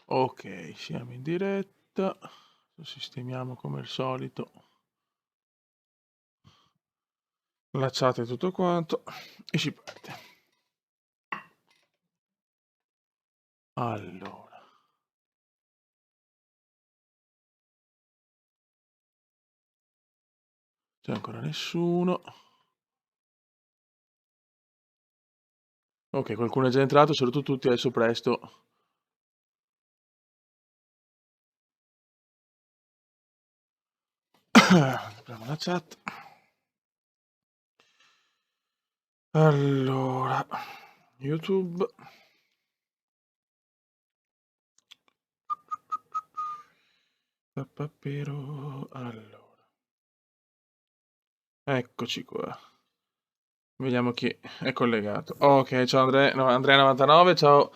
Ok, siamo in diretta. Sistemiamo come al solito la chat e tutto quanto e si parte. Allora, c'è ancora nessuno. Ok, qualcuno è già entrato, saluto tutti, adesso presto. Apriamo la chat. Allora, YouTube. Papapero. Allora, eccoci qua. Vediamo chi è collegato. Ok, ciao Andrea99, ciao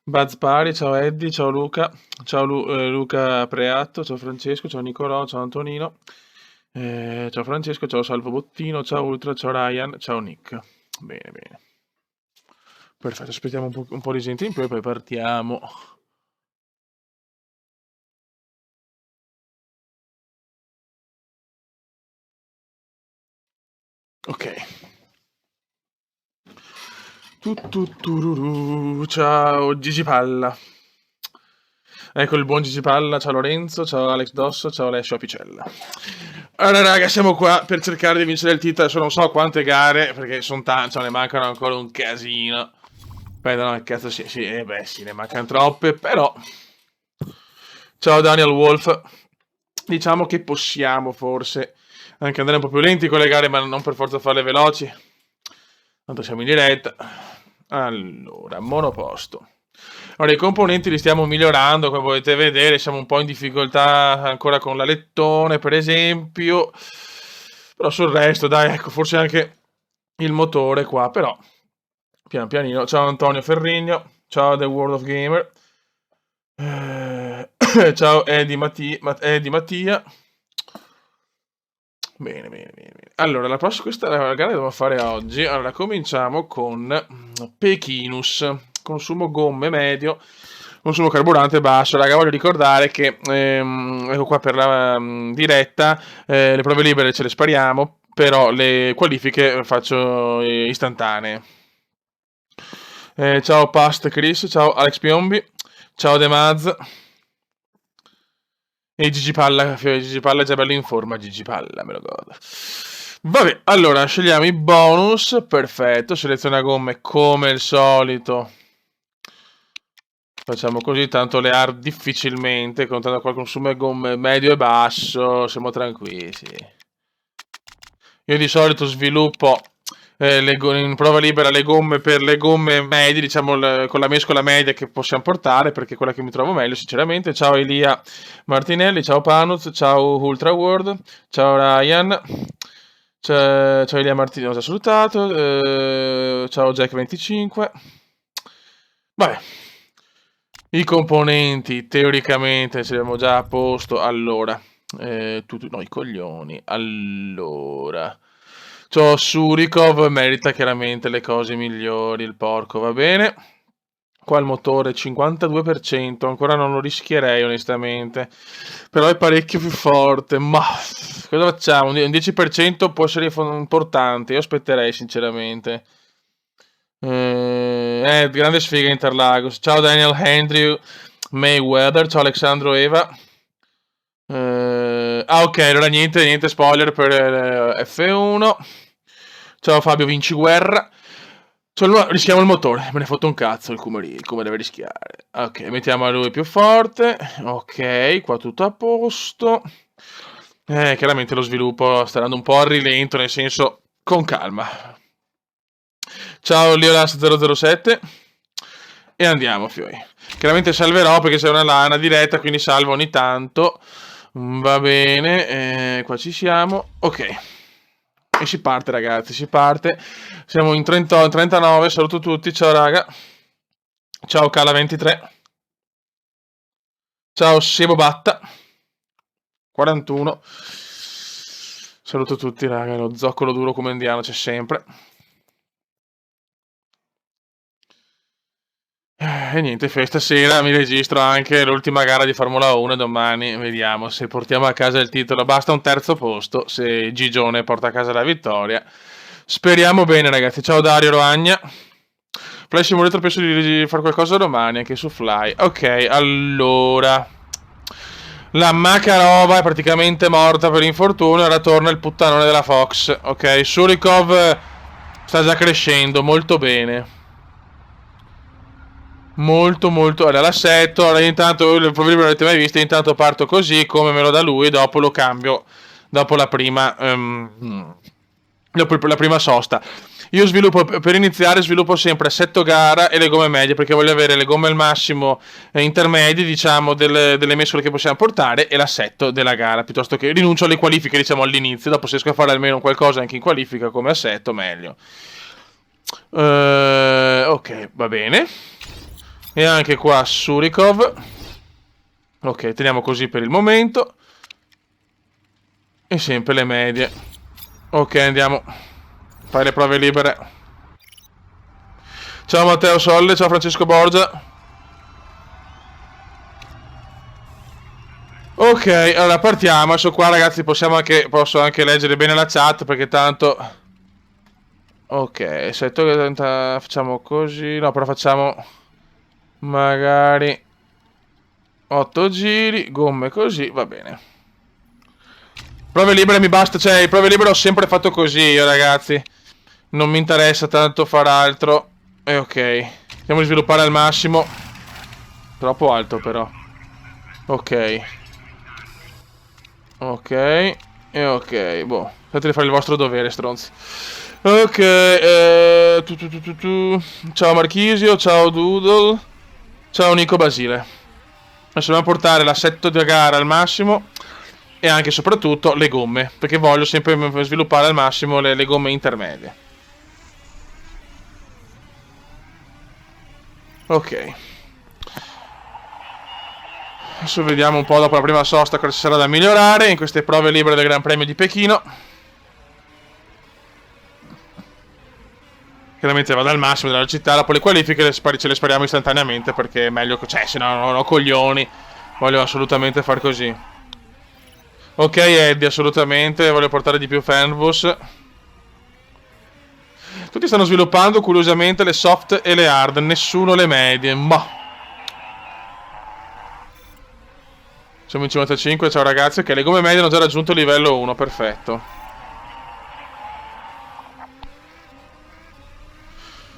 Buzz Pari, ciao Eddie, ciao Luca, ciao Luca Preatto, ciao Francesco, ciao Nicolò, ciao Antonino, ciao Francesco, ciao Salvo Bottino, ciao Ultra, ciao Ryan, ciao Nick. Bene, bene. Perfetto, aspettiamo un po' di gente in più e poi partiamo. Ok. Ciao Gigi Palla. Ecco il buon Gigi Palla, ciao Lorenzo, ciao Alex Dosso, ciao Alessio Apicella. Allora raga, siamo qua per cercare di vincere il titolo, adesso non so quante gare, perché sono tante, cioè, ne mancano ancora un casino. Aspetta, no, che cazzo sì, beh sì, ne mancano troppe, però... Ciao Daniel Wolf. Diciamo che possiamo forse anche andare un po' più lenti con le gare, ma non per forza farle veloci. Tanto siamo in diretta. Allora, monoposto. Allora, i componenti li stiamo migliorando, come potete vedere, siamo un po' in difficoltà ancora con la lettone, per esempio. Però sul resto, dai, ecco, forse anche il motore qua, però pian pianino. Ciao Antonio Ferrigno, ciao The World of Gamer. Ciao Eddie Mattia. Bene, bene, bene, bene. Allora, questa è la gara che dobbiamo fare oggi. Allora, cominciamo con Pechinus. Consumo gomme medio, consumo carburante basso. Raga, voglio ricordare che, ecco qua per la diretta, le prove libere ce le spariamo, però le qualifiche faccio istantanee. Ciao Past Chris, ciao Alex Piombi, ciao De Maz. E Gigi Palla è già bello in forma, Gigi Palla, me lo godo. Vabbè, allora scegliamo i bonus, perfetto, seleziona gomme come al solito. Facciamo così, tanto le hard difficilmente, contando qua consumo gomme medio e basso, siamo tranquilli. Io di solito sviluppo in prova libera le gomme per le gomme medie, diciamo con la mescola media che possiamo portare, perché è quella che mi trovo meglio, sinceramente. Ciao Elia Martinelli, ciao Panuz, ciao Ultra World, ciao Ryan, ciao Elia Martinelli, ho già salutato, ciao Jack25. Vabbè, i componenti teoricamente ce li abbiamo già a posto. Allora, no, i coglioni. Allora, ciò Surikov merita chiaramente le cose migliori. Il porco va bene. Qua il motore 52%, ancora non lo rischierei onestamente, però è parecchio più forte. Ma cosa facciamo? Un 10% può essere importante, io aspetterei sinceramente. Grande sfiga Interlagos. Ciao Daniel Andrew Mayweather, ciao Alexandro Eva. Ok, allora niente spoiler per F1. Ciao Fabio Vinciguerra. Rischiamo il motore, me ne foto un cazzo come deve rischiare. Ok, mettiamo a lui più forte. Ok, qua tutto a posto. Chiaramente lo sviluppo sta andando un po' a rilento, nel senso, con calma. Ciao Leolas007 e andiamo fioi. Chiaramente salverò perché c'è una lana diretta, quindi salvo ogni tanto. Va bene, qua ci siamo. Ok. E si parte ragazzi, si parte. Siamo in 39, saluto tutti, ciao raga. Ciao Cala23. Ciao Sebo Batta. 41. Saluto tutti raga, lo zoccolo duro come indiano c'è sempre. E niente, stasera mi registro anche l'ultima gara di Formula 1 domani, vediamo se portiamo a casa il titolo. Basta un terzo posto, se Gigione porta a casa la vittoria. Speriamo bene, ragazzi. Ciao Dario Roagna. Fly Simulator, penso di fare qualcosa domani anche su Fly. Ok, allora, la Makarova è praticamente morta per infortunio. Ora torna il puttanone della Fox. Ok, Surikov sta già crescendo molto bene. Molto allora l'assetto. Allora intanto probabilmente non l'avete mai visto. Intanto parto così come me lo dà lui. Dopo lo cambio dopo la prima dopo la prima sosta. Io sviluppo, per iniziare sviluppo sempre assetto gara e le gomme medie, perché voglio avere le gomme al massimo intermedie, diciamo, delle mensole che possiamo portare, e l'assetto della gara, piuttosto che rinuncio alle qualifiche, diciamo, all'inizio. Dopo se riesco a fare almeno qualcosa anche in qualifica come assetto, meglio. Ok, va bene. E anche qua Surikov. Ok, teniamo così per il momento. E sempre le medie. Ok, andiamo. Fai le prove libere. Ciao Matteo Solle, ciao Francesco Borgia. Ok, allora partiamo. Adesso qua ragazzi posso anche leggere bene la chat, perché tanto... Ok, facciamo così. No, però facciamo... magari 8 giri, gomme così, va bene. Prove libere mi basta, cioè i prove libere ho sempre fatto così io, ragazzi. Non mi interessa tanto far altro. E ok, andiamo a sviluppare al massimo. Troppo alto però. Ok. Ok. E ok, boh. Fate fare il vostro dovere, stronzi. Ok, ciao Marchisio, ciao Doodle. Ciao Nico Basile. Adesso dobbiamo portare l'assetto di gara al massimo. E anche e soprattutto le gomme, perché voglio sempre sviluppare al massimo le gomme intermedie. Ok. Adesso vediamo un po' dopo la prima sosta cosa ci sarà da migliorare in queste prove libere del Gran Premio di Pechino. Chiaramente vado al massimo della velocità, dopo le qualifiche ce le spariamo istantaneamente, perché è meglio, cioè se no non ho coglioni, voglio assolutamente far così. Ok Eddie, assolutamente, voglio portare di più fanbus. Tutti stanno sviluppando curiosamente le soft e le hard, nessuno le medie, ma... Siamo in 55, ciao ragazzi, ok, le gomme medie hanno già raggiunto il livello 1, perfetto.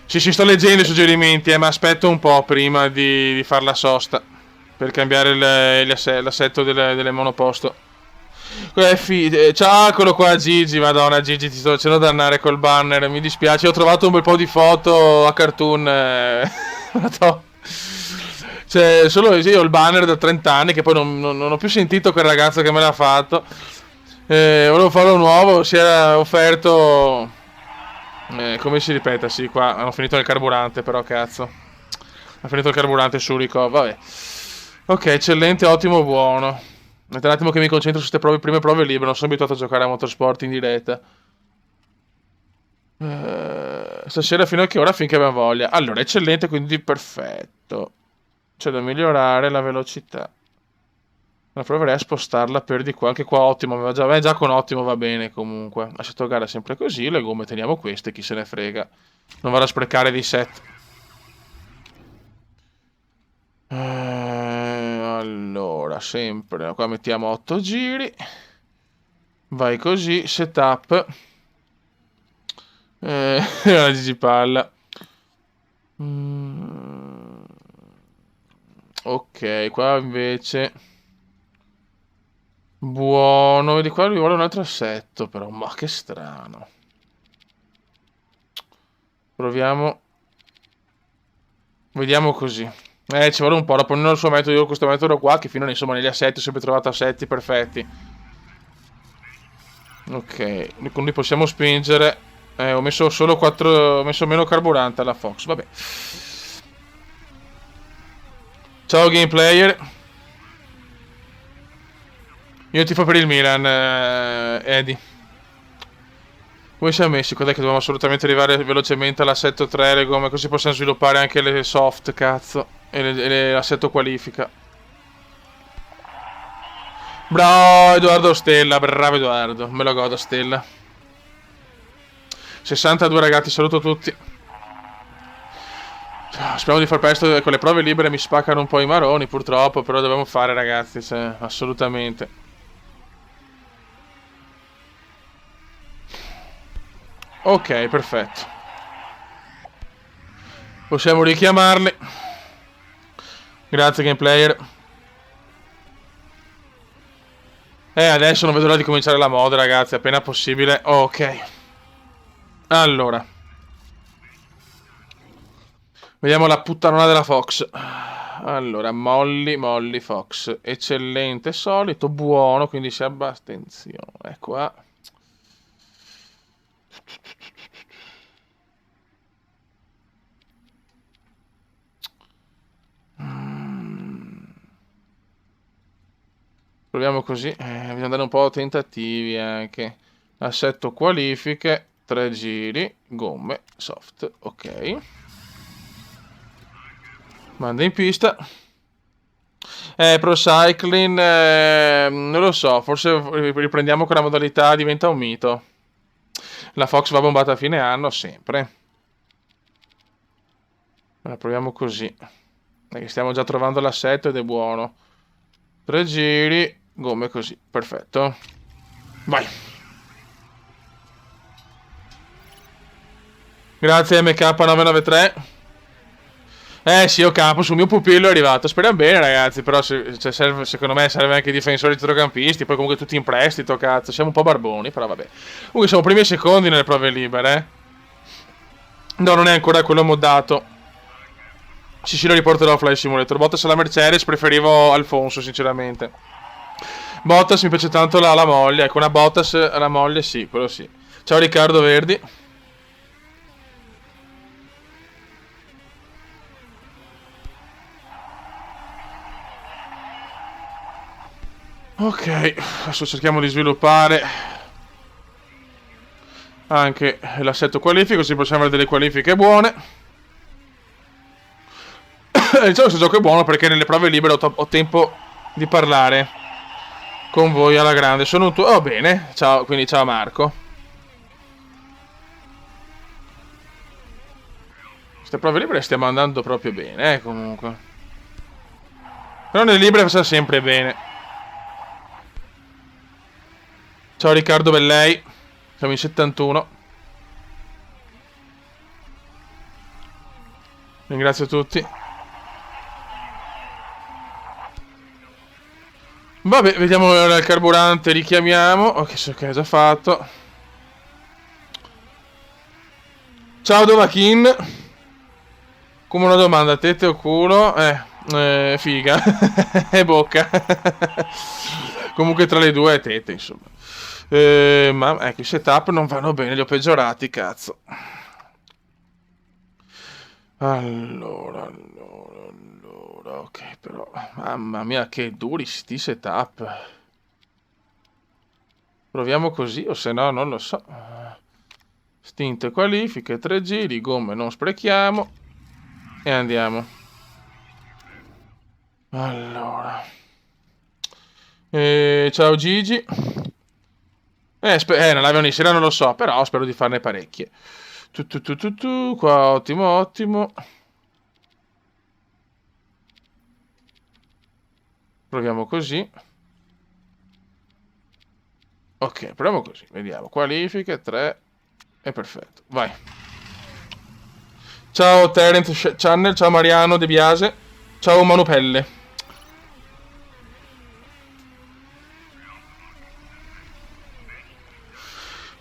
Sì, sto leggendo i suggerimenti, ma aspetto un po' prima di fare la sosta, per cambiare l'assetto delle monoposto. Ciao, eccolo qua Gigi, madonna Gigi, ti sto facendo dannare col banner, mi dispiace, ho trovato un bel po' di foto a cartoon, cioè, solo io ho il banner da 30 anni, che poi non ho più sentito quel ragazzo che me l'ha fatto. Volevo farlo nuovo, si era offerto... come si ripete? Sì, qua hanno finito il carburante, però cazzo. Ha finito il carburante su Rico, vabbè. Ok, eccellente, ottimo, buono. Aspetta un attimo che mi concentro su queste prime prove libere, non sono abituato a giocare a motorsport in diretta. Stasera fino a che ora? Finché abbiamo voglia. Allora, eccellente, quindi perfetto. C'è da migliorare la velocità. Ma proverei a spostarla per di qua. Anche qua ottimo. Già con ottimo va bene comunque. Assetto gara sempre così. Le gomme teniamo queste. Chi se ne frega. Non vado a sprecare dei set. Allora, sempre. Qua mettiamo 8 giri. Vai così. Setup. La Gigi Palla. Ok, qua invece... Buono, di qua lui vuole un altro assetto però, ma che strano. Proviamo. Vediamo così. Ci vuole un po', dopo non il suo metodo, io questo metodo qua, che finora insomma negli assetti ho sempre trovato assetti perfetti. Ok, con lui possiamo spingere. Ho messo solo 4, ho messo meno carburante alla Fox, vabbè. Ciao game player. Io tifo per il Milan, Eddie. Come siamo messi? Cos'è che dobbiamo assolutamente arrivare velocemente all'assetto 3, le gomme, così possiamo sviluppare anche le soft, cazzo. e l'assetto qualifica. Bravo Edoardo Stella, bravo Edoardo, me lo godo Stella. 62 ragazzi, saluto tutti. Speriamo di far presto, con le prove libere mi spaccano un po' i maroni purtroppo, però dobbiamo fare ragazzi, assolutamente. Ok, perfetto. Possiamo richiamarli. Grazie gameplayer. Adesso non vedo l'ora di cominciare la mod ragazzi, appena possibile. Ok. Allora. Vediamo la puttanona della Fox. Allora, Molly Fox. Eccellente, solito, buono, quindi si abbia attenzione. Ecco qua. Proviamo così. Bisogna andare un po' tentativi anche. Assetto qualifiche. 3 giri. Gomme. Soft. Ok. Manda in pista. Pro Cycling. Non lo so. Forse riprendiamo con la modalità diventa un mito. La Fox va bombata a fine anno. Sempre. La proviamo così. Perché stiamo già trovando l'assetto ed è buono. 3 giri. Gomme così, perfetto. Vai. Grazie MK993. Sì, io capo, sul mio pupillo è arrivato. Speriamo bene ragazzi, però secondo me serve anche i difensori centrocampisti. Poi comunque tutti in prestito, cazzo. Siamo un po' barboni, però vabbè. Comunque siamo primi e secondi nelle prove libere. No, non è ancora quello moddato. Sì, lo riporterò a Fly Simulator. Bottas alla Mercedes, preferivo Alfonso sinceramente. Bottas mi piace tanto la moglie. Ecco, una Bottas alla moglie, sì, quello sì. Ciao Riccardo Verdi. Ok, adesso cerchiamo di sviluppare anche l'assetto qualifico, così possiamo avere delle qualifiche buone. Diciamo che questo gioco è buono perché nelle prove libere ho tempo di parlare con voi alla grande. Sono un tuo... Oh, bene. Ciao, quindi ciao Marco. Queste prove libere stiamo andando proprio bene, comunque. Però nelle libere fa sempre bene. Ciao Riccardo Bellei. Siamo in 71. Ringrazio tutti. Vabbè, vediamo il carburante, richiamiamo. Ok, già fatto. Ciao Dovakin. Come una domanda, tette o culo? Figa. E bocca. Comunque tra le due è tette, insomma. Ma ecco, i setup non vanno bene, li ho peggiorati, cazzo. Allora, ok, però, mamma mia, che duri sti setup. Proviamo così, o se no, non lo so. Stinte qualifiche, 3 giri, gomme non sprechiamo. E andiamo. Allora. Ciao Gigi. Nella live ogni sera non lo so, però spero di farne parecchie. Qua, ottimo. Proviamo così. Ok, proviamo così, vediamo. Qualifiche, 3. È perfetto, vai. Ciao Terence Channel, ciao Mariano De Biase. Ciao Manu Pelle.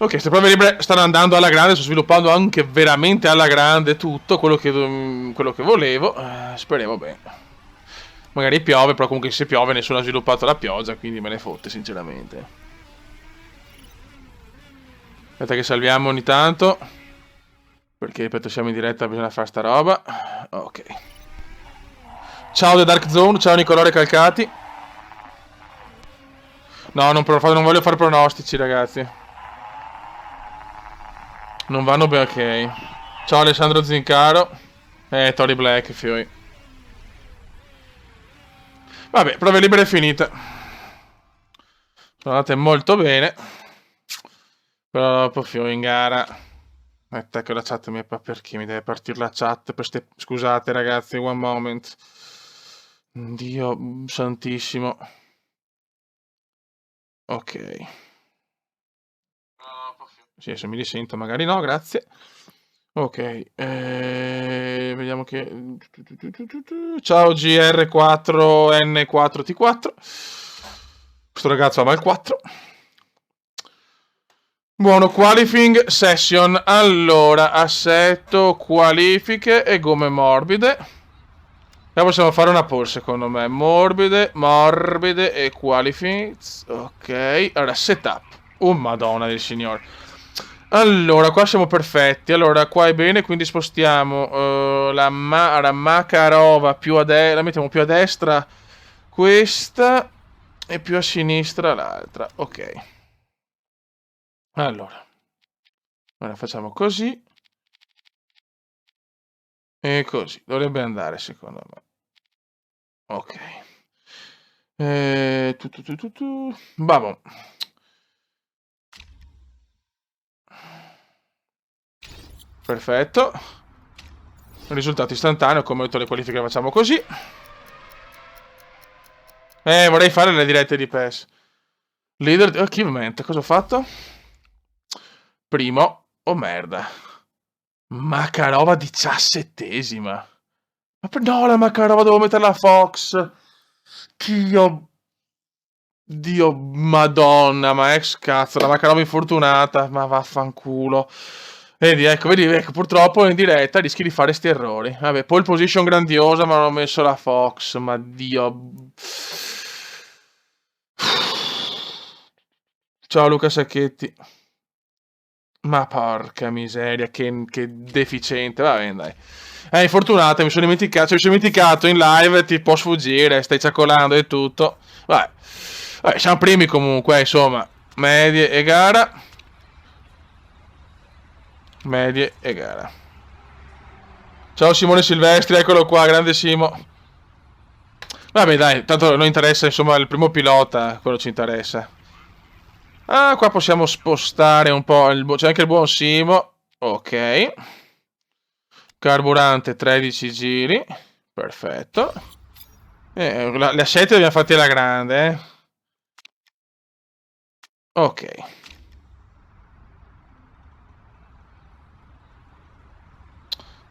Ok, queste prove libere stanno andando alla grande, sto sviluppando anche veramente alla grande tutto quello che volevo. Speriamo bene. Magari piove, però comunque se piove nessuno ha sviluppato la pioggia, quindi me ne fotte sinceramente. Aspetta che salviamo ogni tanto. Perché ripeto siamo in diretta, bisogna fare sta roba. Ok. Ciao The Dark Zone, ciao Nicolò Recalcati. No, non voglio fare pronostici ragazzi. Non vanno bene, ok. Ciao Alessandro Zincaro. Tori Black, fioi. Vabbè, prove libere finite. Sono andate molto bene. Però dopo fino in gara. Aspetta che la chat mi fa perché mi deve partire la chat. Scusate ragazzi, one moment. Dio santissimo. Ok. Sì, se mi risento magari no, grazie. Ok, vediamo che... Ciao GR4N4T4. Questo ragazzo ama il 4. Buono, qualifying session. Allora, assetto, qualifiche e gomme morbide. E possiamo fare una pole secondo me. Morbide e qualifying. Ok, allora setup. Oh madonna del signore. Allora, qua siamo perfetti. Allora, qua è bene, quindi spostiamo la Makarova più a destra. La mettiamo più a destra questa e più a sinistra l'altra. Ok. Allora, facciamo così. E così. Dovrebbe andare, secondo me. Ok. Vabbè. Perfetto. Risultato istantaneo, come tutte le qualifiche le facciamo così. Vorrei fare le dirette di PES. Leader di achievement, cosa ho fatto? Primo, oh merda. Makarova 17esima. Ma no, la Makarova devo mettere la Fox. Dio, madonna, ma ex cazzo, la Makarova infortunata, ma vaffanculo. Vedi, ecco, purtroppo in diretta rischi di fare sti errori. Vabbè, pole position grandiosa, ma non ho messo la Fox, ma Dio. Ciao Luca Sacchetti. Ma porca miseria, che deficiente, va bene, dai. Infortunata, mi sono dimenticato in live, ti può sfuggire, stai ciacolando e tutto. Vabbè, siamo primi comunque, insomma. Medie e gara. Medie e gara. Ciao Simone Silvestri, eccolo qua, grande Simo. Vabbè dai, tanto non interessa, insomma, il primo pilota, quello ci interessa. Ah, qua possiamo spostare un po', c'è anche il buon Simo. Ok. Carburante 13 giri. Perfetto. Le assetti le abbiamo fatte alla grande, Ok.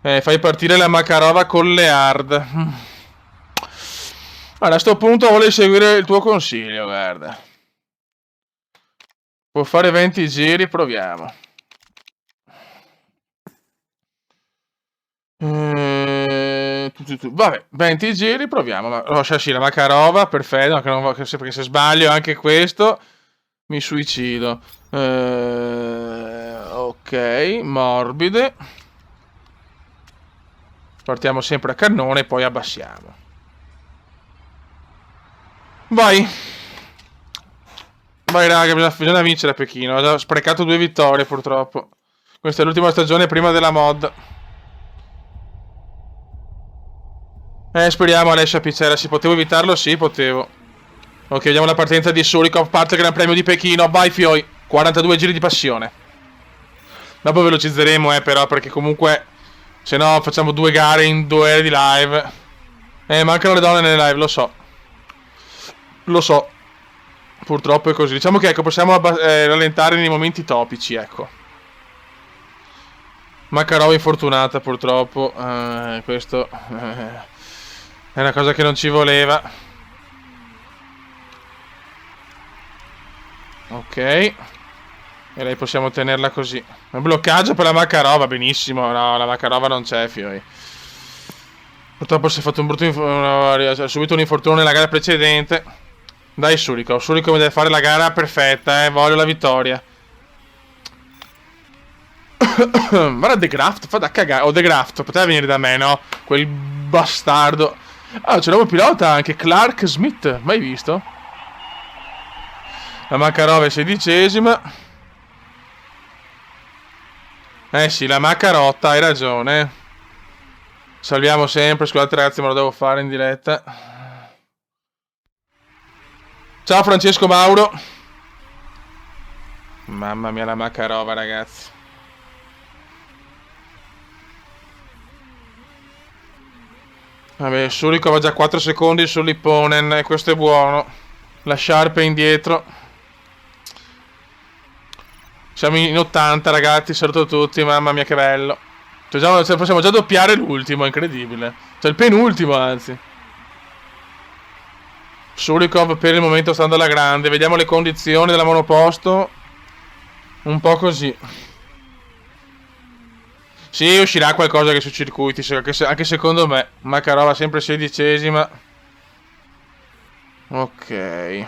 Fai partire la Makarova con le hard. Allora, a sto punto voglio seguire il tuo consiglio, guarda. Può fare 20 giri, proviamo. Vabbè, 20 giri, proviamo. Lasciarci la Makarova, perfetto, perché se sbaglio anche questo mi suicido. Ok, morbide. Partiamo sempre a cannone e poi abbassiamo. Vai. Vai raga, bisogna vincere a Pechino. Ho già sprecato 2 vittorie purtroppo. Questa è l'ultima stagione prima della mod. Speriamo Alessia Pizzera. Si potevo evitarlo? Sì, potevo. Ok, vediamo la partenza di Surikov. Parte il Gran Premio di Pechino. Vai Fioi. 42 giri di passione. Dopo velocizzeremo, però, perché comunque... Se no facciamo 2 gare in 2 ore di live. Mancano le donne nelle live, lo so. Lo so. Purtroppo è così. Diciamo che ecco, possiamo rallentare nei momenti topici, ecco. Makarova infortunata, purtroppo. Questo è una cosa che non ci voleva. Ok. E lei possiamo tenerla così. Un bloccaggio per la Makarova, benissimo. No, la Makarova non c'è, Fioi. Purtroppo si è fatto un brutto ha subito un infortunio nella gara precedente. Dai Surikov mi deve fare la gara perfetta, voglio la vittoria. Guarda De Graft, fa da cagare. O De Graft, poteva venire da me, no? Quel bastardo. Ah, c'è un nuovo pilota anche, Clark Smith, mai visto? La Makarova è 16esima. Sì, la Makarotta, hai ragione. Salviamo sempre, scusate ragazzi, ma lo devo fare in diretta. Ciao Francesco Mauro. Mamma mia la Makarova, ragazzi. Vabbè, Surikov ha già 4 secondi sull'Ipponen e questo è buono. La Sharp è indietro. Siamo in 80, ragazzi, saluto tutti, mamma mia che bello. Cioè, possiamo già doppiare l'ultimo, incredibile. Cioè il penultimo, anzi. Surikov per il momento sta andando alla grande. Vediamo le condizioni della monoposto. Un po' così. Sì, uscirà qualcosa che sui circuiti, anche secondo me. Makarova sempre 16ª. Ok.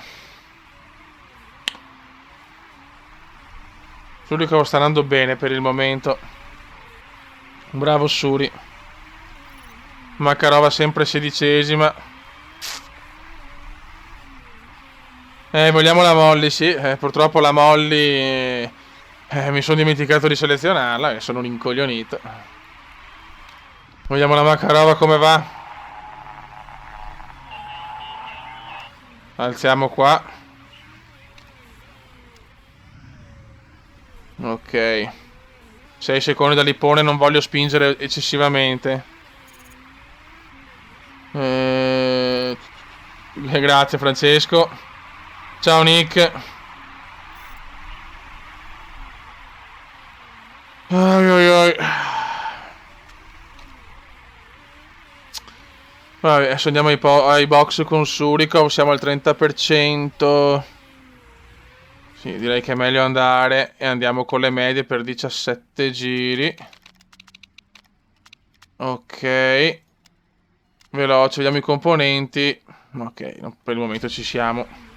Surikov sta andando bene per il momento. Bravo Suri. Makarova sempre 16ª. Vogliamo la Molly, sì. Purtroppo la Molly... mi sono dimenticato di selezionarla e sono un incoglionito. Vogliamo la Makarova come va? Alziamo qua. Ok. 6 secondi dall'Ippone, non voglio spingere eccessivamente. Grazie Francesco. Ciao Nick. Ai ai ai. Vabbè, adesso andiamo ai box con Surikov, siamo al 30%. Sì, direi che è meglio andare e andiamo con le medie per 17 giri. Ok. Veloce, vediamo i componenti. Ok, per il momento ci siamo.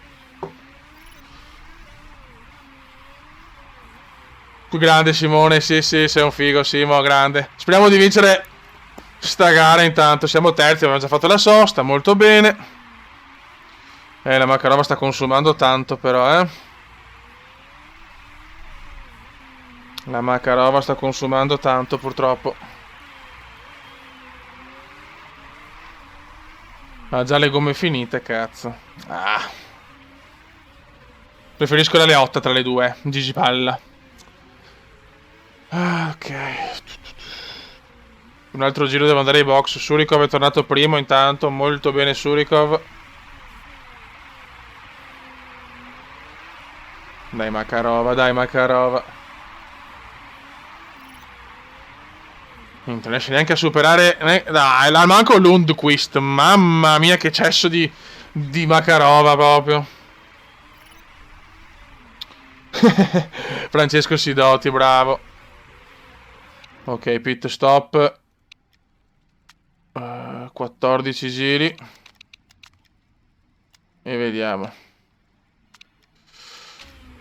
Grande Simone, sì, sei un figo, Simo, grande. Speriamo di vincere sta gara intanto. Siamo terzi, abbiamo già fatto la sosta, molto bene. La Makarova sta consumando tanto però, La Makarova sta consumando tanto purtroppo. Ha già le gomme finite, cazzo. Preferisco la Leotta tra le due, Gigi Palla. Ok. Un altro giro devo andare ai box. Surikov è tornato primo intanto, molto bene Surikov. Dai Makarova, dai Makarova. Non riesce neanche a superare... Dai, la manco Lundqvist. Mamma mia che cesso di Makarova proprio. Francesco Sidoti, bravo. Ok, pit stop. 14 giri. E vediamo.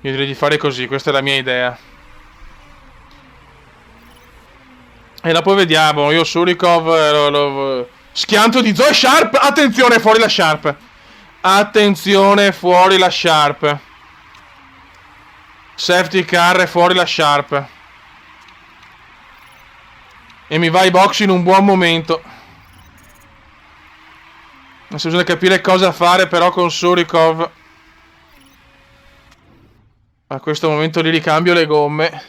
Io direi di fare così, questa è la mia idea. E dopo vediamo, io Surikov schianto di Zoe Sharp, attenzione fuori la Sharp. Attenzione fuori la Sharp. Safety car e fuori la Sharp. E mi va ai box in un buon momento. Adesso bisogna capire cosa fare però con Surikov. A questo momento gli ricambio le gomme.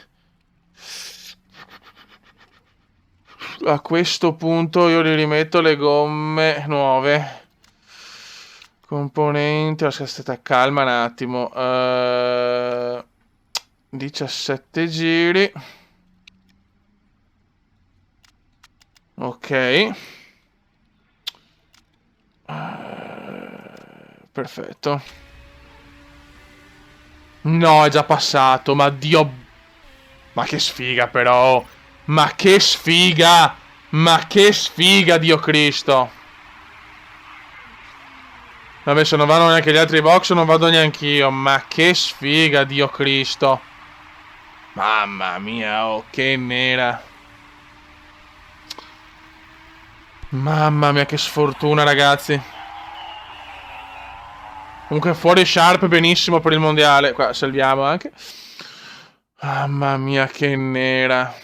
A questo punto io gli rimetto le gomme nuove. Componenti, aspetta, calma un attimo. 17 giri. Ok. Perfetto. No, è già passato, ma Dio... Ma che sfiga però. Ma che sfiga. Ma che sfiga, Dio Cristo. Vabbè, se non vanno neanche gli altri box non vado neanch'io. Ma che sfiga, Dio Cristo. Mamma mia, oh, che nera. Mamma mia, che sfortuna, ragazzi. Comunque fuori Sharp benissimo per il mondiale. Qua salviamo anche. Mamma mia, che nera.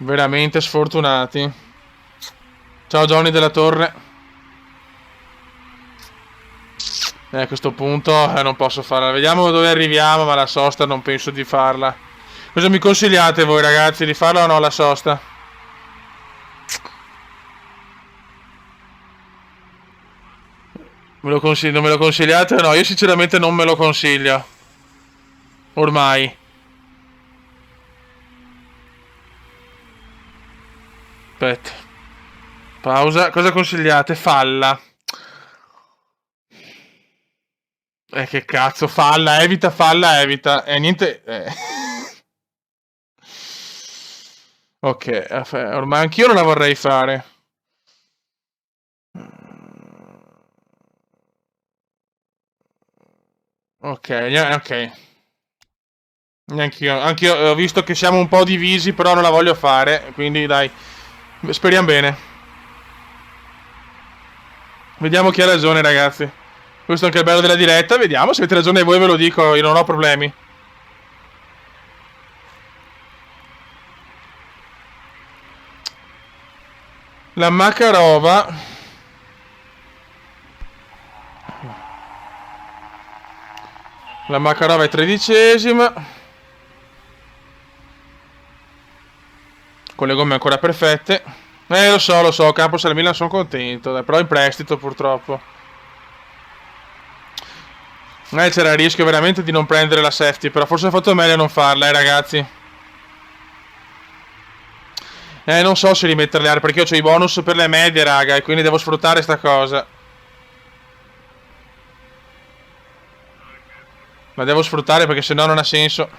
Veramente sfortunati. Ciao Johnny della Torre. A questo punto non posso farla. Vediamo dove arriviamo, ma la sosta non penso di farla. Cosa mi consigliate voi ragazzi? Di farla o no la sosta? Non me lo consigliate o no? Io sinceramente non me lo consiglio. Ormai. Aspetta. Pausa. Cosa consigliate? Falla. Che cazzo, falla, evita, falla, evita. Niente. Ok, ormai anch'io non la vorrei fare. Ok, ok. Neanch'io, anch'io ho visto che siamo un po' divisi, però non la voglio fare, quindi dai, speriamo bene. Vediamo chi ha ragione, ragazzi. Questo è anche il bello della diretta, vediamo, se avete ragione voi ve lo dico, io non ho problemi. La Makarova. La Makarova è 13esima. Con le gomme ancora perfette. Lo so, Campos al Milan sono contento, però in prestito purtroppo. C'era il rischio veramente di non prendere la safety, però forse ha fatto meglio a non farla, ragazzi. Non so se rimetterle aree, perché io ho i bonus per le medie, raga, e quindi devo sfruttare sta cosa. La devo sfruttare perché sennò non ha senso.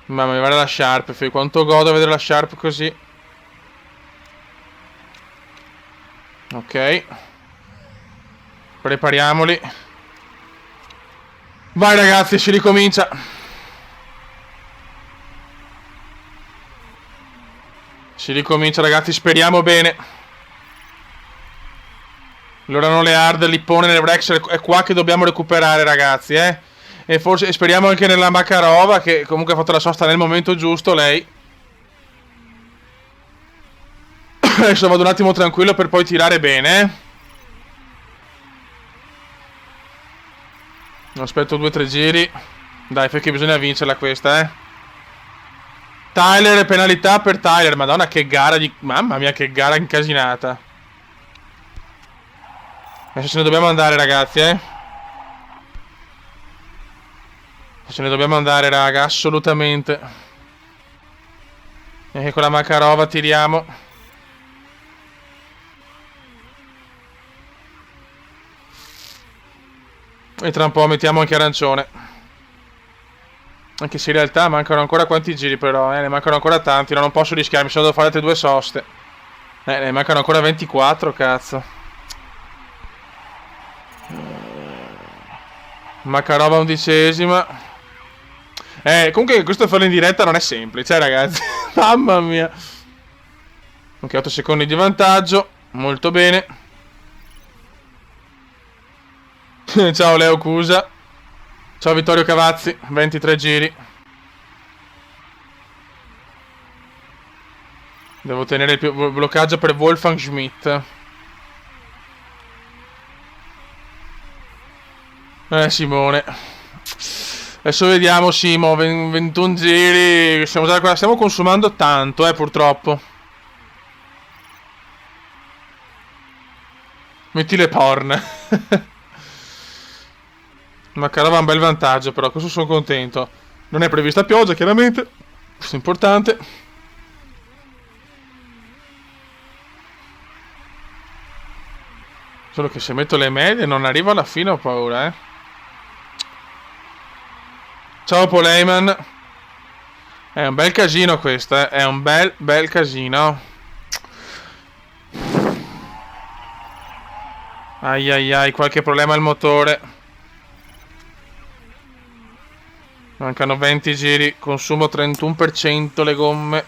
Mamma mia, guarda la Sharp, quanto godo a vedere la Sharp così. Ok. Prepariamoli. Vai ragazzi, si ricomincia. Si ricomincia ragazzi, speriamo bene. Allora non le hard, l'Ippone nel Rex è qua che dobbiamo recuperare ragazzi, E forse speriamo anche nella Makarova, che comunque ha fatto la sosta nel momento giusto lei. Adesso vado un attimo tranquillo per poi tirare bene, Aspetto 2-3 giri. Dai, perché bisogna vincerla questa, Tyler, penalità per Tyler. Madonna, che gara di... Mamma mia, che gara incasinata. Adesso ce ne dobbiamo andare, ragazzi, Ce ne dobbiamo andare, raga, assolutamente. E con la Makarova tiriamo. E tra un po' mettiamo anche arancione. Anche se in realtà mancano ancora quanti giri però, ne mancano ancora tanti, non posso rischiarmi, solo devo fare altre 2 soste. Ne mancano ancora 24, cazzo. Makarova 11esima. Comunque questo farlo in diretta non è semplice, ragazzi. Mamma mia. Ok, 8 secondi di vantaggio. Molto bene. Ciao Leo Cusa. Ciao Vittorio Cavazzi. 23 giri. Devo tenere il bloccaggio per Wolfgang Schmidt. Simone. Adesso vediamo, Simo. 21 giri. Stiamo consumando tanto, purtroppo. Metti le porn. Makarova ha un bel vantaggio, però questo sono contento. Non è prevista pioggia, chiaramente. Questo è importante. Solo che se metto le medie non arrivo alla fine, ho paura, Ciao Paul Heyman. È un bel casino questo, È un bel casino. Ai ai ai, qualche problema al motore. Mancano 20 giri, consumo 31% le gomme.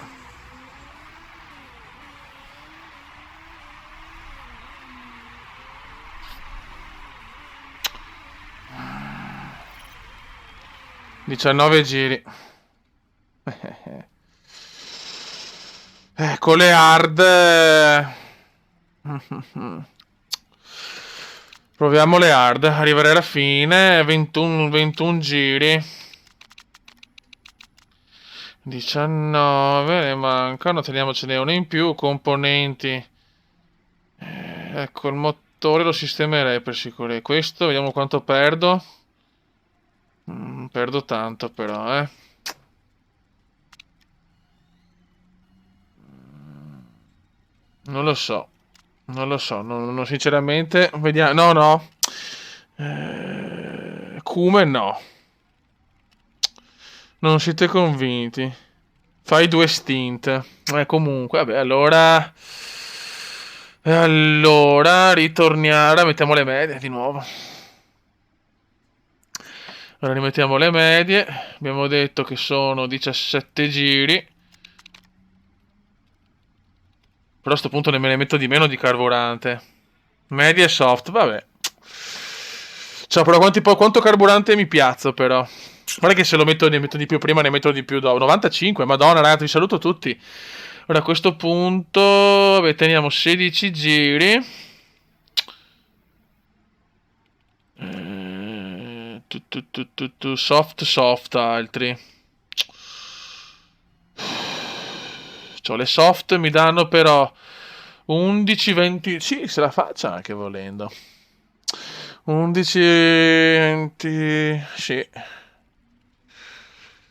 19 giri. Con le hard... Proviamo le hard. Arriverei alla fine. 21 giri. 19. Ne mancano. Teniamocene uno in più. Componenti. Ecco, il motore lo sistemerei per sicurezza. Questo, vediamo quanto perdo. Perdo tanto però, Non lo so. Non lo so, sinceramente. Vediamo. No. Cume no. Non siete convinti. Fai 2 stint. Comunque, vabbè, allora... Allora, ritorniamo. Mettiamo le medie di nuovo. Allora, rimettiamo le medie. Abbiamo detto che sono 17 giri. Però a sto punto ne me ne metto di meno di carburante. Media e soft, vabbè. Cioè, però quanto carburante mi piazzo, però. Guarda che se ne metto di più prima, ne metto di più dopo. 95, madonna, ragazzi, vi saluto tutti. Ora a questo punto, vabbè, teniamo 16 giri. Soft, altri. Cioè, le soft mi danno però 11, 20... Sì, se la faccia anche volendo. 11, 20... Sì.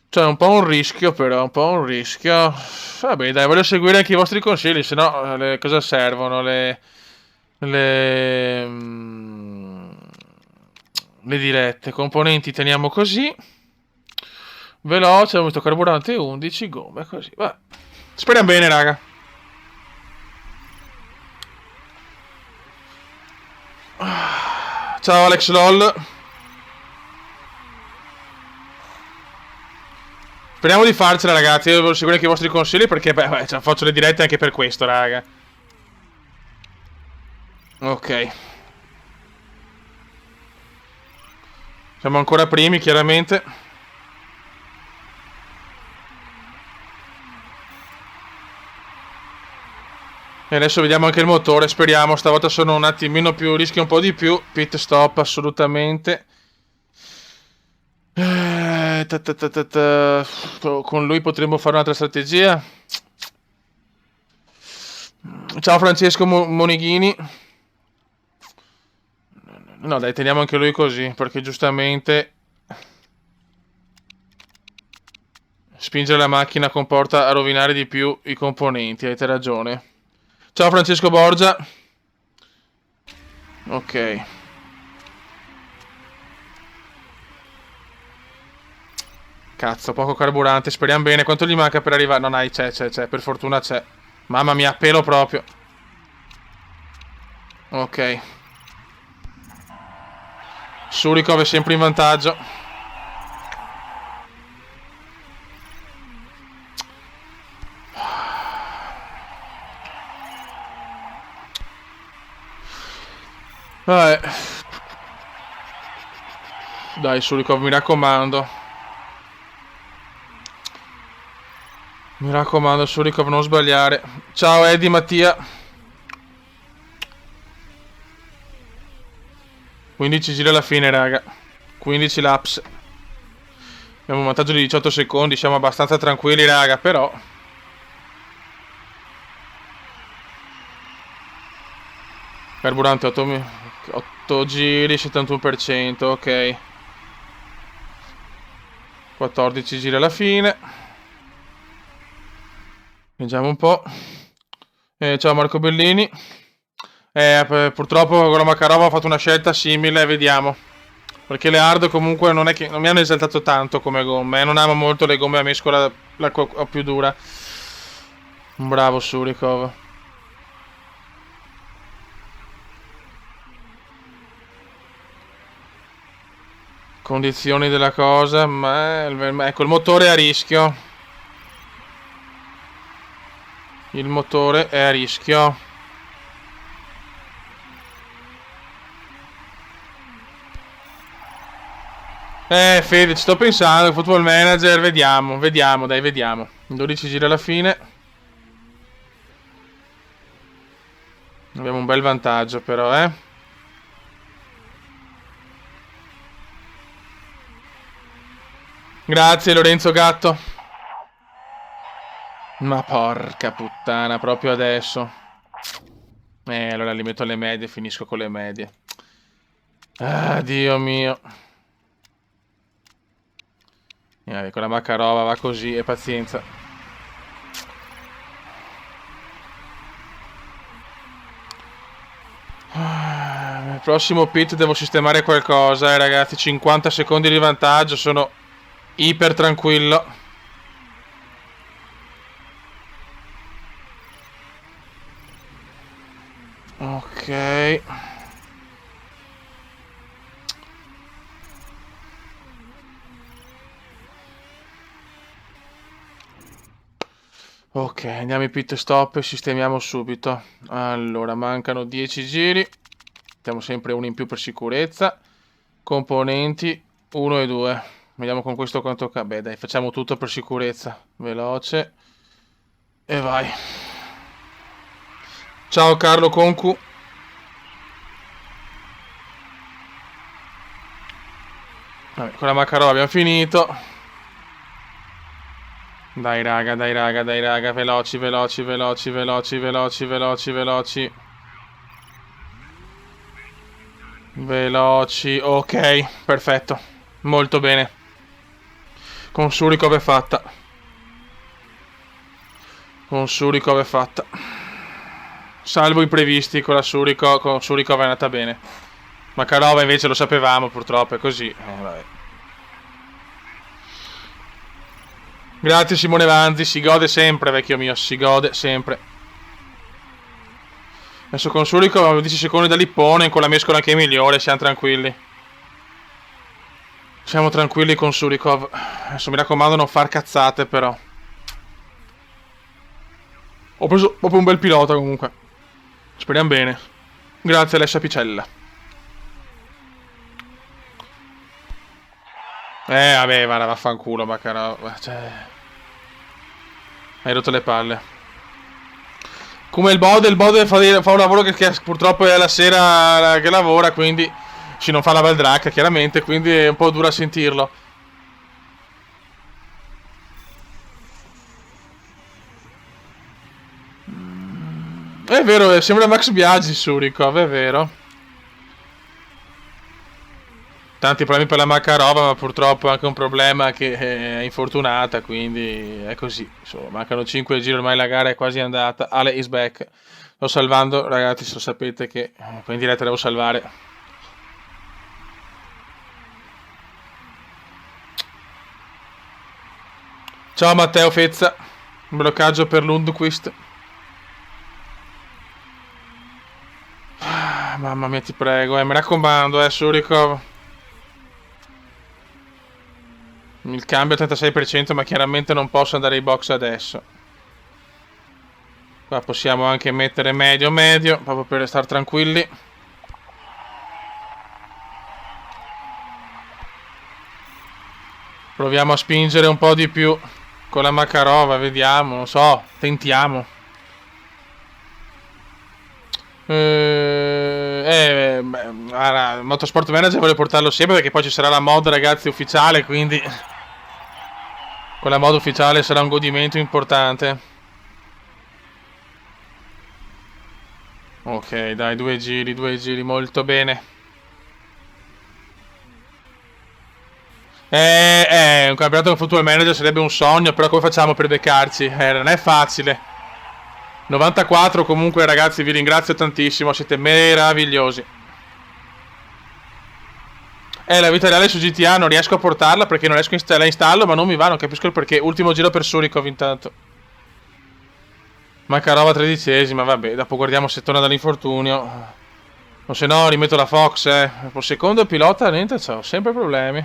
Cioè, un po' un rischio, però, un po' un rischio. Vabbè, dai, voglio seguire anche i vostri consigli, se no, cosa servono? Le dirette. Componenti teniamo così. Veloce, ho messo carburante 11, gomme, così. Vabbè. Speriamo bene, raga. Ciao, Alex LOL. Speriamo di farcela, ragazzi. Io voglio seguire anche i vostri consigli perché cioè, faccio le dirette anche per questo, raga. Ok. Siamo ancora primi, chiaramente. E adesso vediamo anche il motore, speriamo. Stavolta sono un attimino più... rischio un po' di più. Pit stop, assolutamente. Con lui potremmo fare un'altra strategia. Ciao Francesco Monighini. No, dai, teniamo anche lui così, perché giustamente spingere la macchina comporta a rovinare di più i componenti, avete ragione. Ciao Francesco Borgia. Ok. Cazzo, poco carburante, speriamo bene. Quanto gli manca per arrivare? No, dai, c'è, per fortuna c'è. Mamma mia, pelo proprio. Ok. Surikov è sempre in vantaggio. Vabbè. Dai, Surikov, mi raccomando. Mi raccomando, Surikov, non sbagliare. Ciao, Eddie, Mattia. 15 giri alla fine, raga. 15 laps. Abbiamo un vantaggio di 18 secondi. Siamo abbastanza tranquilli, raga, però... Carburante 8 giri, 71%, ok. 14 giri alla fine. Leggiamo un po'. Ciao Marco Bellini. Purtroppo con la Makarova ho fatto una scelta simile, vediamo. Perché le hard comunque non è che non mi hanno esaltato tanto come gomme. Non amo molto le gomme a mescola, l'acqua più dura. Bravo Surikov. Condizioni della cosa, ma ecco il motore è a rischio. Il motore è a rischio. Fede, ci sto pensando, Football Manager, vediamo, dai, vediamo. 12 giri alla fine. Abbiamo un bel vantaggio però, Grazie Lorenzo Gatto. Ma porca puttana, proprio adesso. Allora li metto alle medie, finisco con le medie. Ah, Dio mio. Con la Makarova va così, e pazienza. Nel prossimo pit devo sistemare qualcosa, ragazzi. 50 secondi di vantaggio, sono iper tranquillo. Ok. Ok, andiamo in pit stop e sistemiamo subito. Allora, mancano 10 giri. Mettiamo sempre uno in più per sicurezza. Componenti 1 e 2. Vediamo con questo quanto... Beh, dai, facciamo tutto per sicurezza. Veloce. E vai. Ciao Carlo Concu. Vabbè, con la Makarova abbiamo finito. Dai raga, dai raga, dai raga, veloci, veloci, veloci, veloci, veloci, veloci, veloci. Veloci, ok, perfetto. Molto bene. Con Surikov è fatta. Con Surikov è fatta. Salvo imprevisti con la Surikov, con Surikov è andata bene. Makarova invece lo sapevamo, purtroppo è così. Vabbè. Grazie Simone Vanzi, si gode sempre, vecchio mio, si gode sempre. Adesso con Surikov abbiamo 10 secondi da lippone, con la mescola anche migliore, siamo tranquilli. Siamo tranquilli con Surikov. Adesso mi raccomando non far cazzate però. Ho preso proprio un bel pilota comunque. Speriamo bene. Grazie Alessia Picella. Vabbè, guarda, vaffanculo, Makarova. Cioè... Hai rotto le palle. Come il Bode fa un lavoro che purtroppo è la sera che lavora, quindi... Sì, non fa la Valdracca, chiaramente, quindi è un po' dura a sentirlo. È vero, sembra Max Biaggi Surikov, è vero. Tanti problemi per la Makarova, ma purtroppo anche un problema che è infortunata, quindi è così. Insomma, mancano 5 giri, ormai la gara è quasi andata. Ale is back. Sto salvando, ragazzi, lo sapete che poi in diretta devo salvare. Ciao Matteo Fezza. Bloccaggio per Lundqvist. Mamma mia, ti prego, mi raccomando, Surikov. Il cambio al 36%, ma chiaramente non posso andare ai box adesso. Qua possiamo anche mettere medio, proprio per stare tranquilli. Proviamo a spingere un po' di più con la Makarova, vediamo, non so, tentiamo. Motorsport Manager voglio portarlo sempre perché poi ci sarà la mod, ragazzi, ufficiale, quindi con la mod ufficiale sarà un godimento importante. Ok, dai, 2 giri, molto bene. Un campionato con Football Manager sarebbe un sogno, però come facciamo per beccarci? Non è facile. 94 comunque, ragazzi, vi ringrazio tantissimo, siete meravigliosi. La vita reale su GTA non riesco a portarla perché non riesco a la installo, ma non mi va, non capisco il perché. Ultimo giro per Surikov intanto. Makarova 13esima, vabbè, dopo guardiamo se torna dall'infortunio. O se no rimetto la Fox, Per secondo pilota, niente, ho sempre problemi.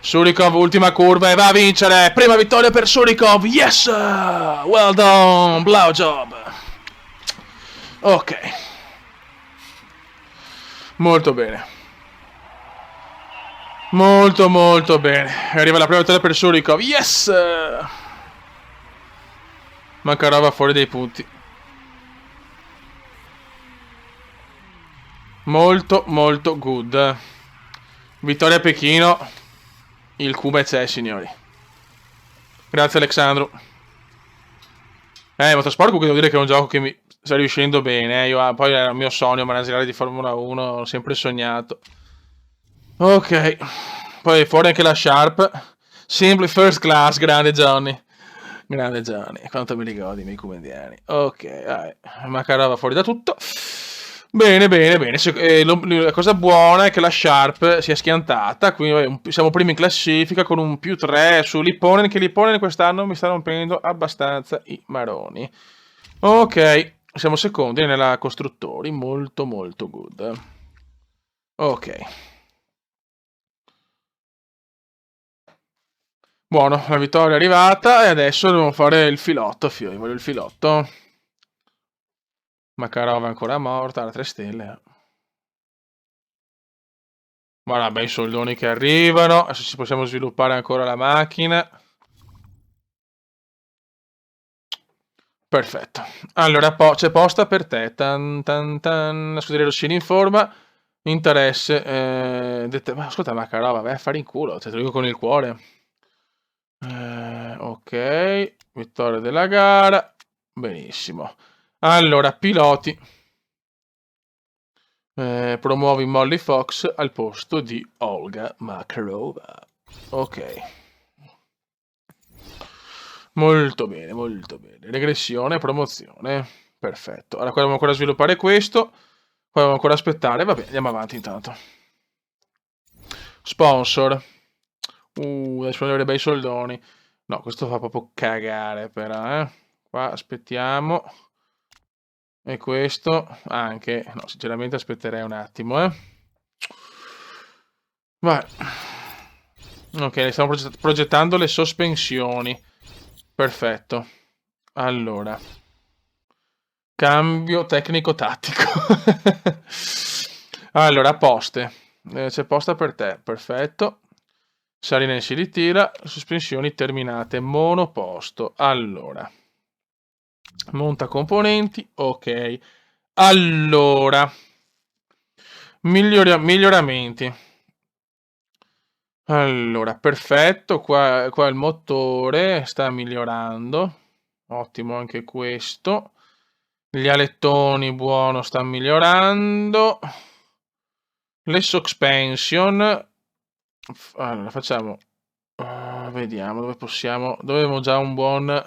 Surikov, ultima curva e va a vincere. Prima vittoria per Surikov, yes! Well done, blow job. Ok. Molto bene. Molto molto bene. Arriva la prima vittoria per Shurikov. Yes! Makarova fuori dei punti. Molto molto good. Vittoria a Pechino. Il Cuba c'è, signori. Grazie Alexandro. Motorsport comunque devo dire che è un gioco che mi sta riuscendo bene. Poi era il mio sogno manageriale di Formula 1, ho sempre sognato. Ok. Poi fuori anche la Sharp. Simply first class, grande Johnny. Grande Johnny, quanto mi ricordi i miei cubendiani. Ok, vai. Makarova fuori da tutto. Bene, bene, bene. La cosa buona è che la Sharp si è schiantata, quindi siamo primi in classifica con un +3 su Lipponen, che Lipponen quest'anno mi sta rompendo abbastanza i maroni. Ok, siamo secondi nella costruttori, molto molto good. Ok. Buono, la vittoria è arrivata e adesso dobbiamo fare il filotto, Fiori, voglio il filotto. Makarova è ancora morta, alla 3 stelle. Guarda, bei soldoni che arrivano, adesso ci possiamo sviluppare ancora la macchina. Perfetto. Allora, c'è posta per te. Tan, tan, tan. La scuderia Rossini informa. Interesse. Ma ascolta, Makarova, vai a fare in culo. Te lo dico con il cuore. Ok. Vittoria della gara. Benissimo. Allora, piloti. Promuovi Molly Fox al posto di Olga Makarova. Ok. Molto bene, molto bene. Regressione, promozione. Perfetto. Allora, qua dobbiamo ancora sviluppare questo. Qua dobbiamo ancora aspettare. Vabbè, andiamo avanti intanto. Sponsor. Adesso avere bei soldoni. No, questo fa proprio cagare però, Qua aspettiamo. E questo anche. No, sinceramente aspetterei un attimo, Vai. Ok, stiamo progettando le sospensioni. Perfetto. Allora. Cambio tecnico-tattico. Allora, poste. C'è posta per te. Perfetto. Salina si ritira. Sospensioni terminate. Monoposto. Allora. Monta componenti. Ok. Allora. Miglioramenti. Allora, perfetto. Qua il motore sta migliorando. Ottimo anche questo. Gli alettoni, buono, sta migliorando. Le suspension. Allora, facciamo. Vediamo dove possiamo. Dove abbiamo già un buon.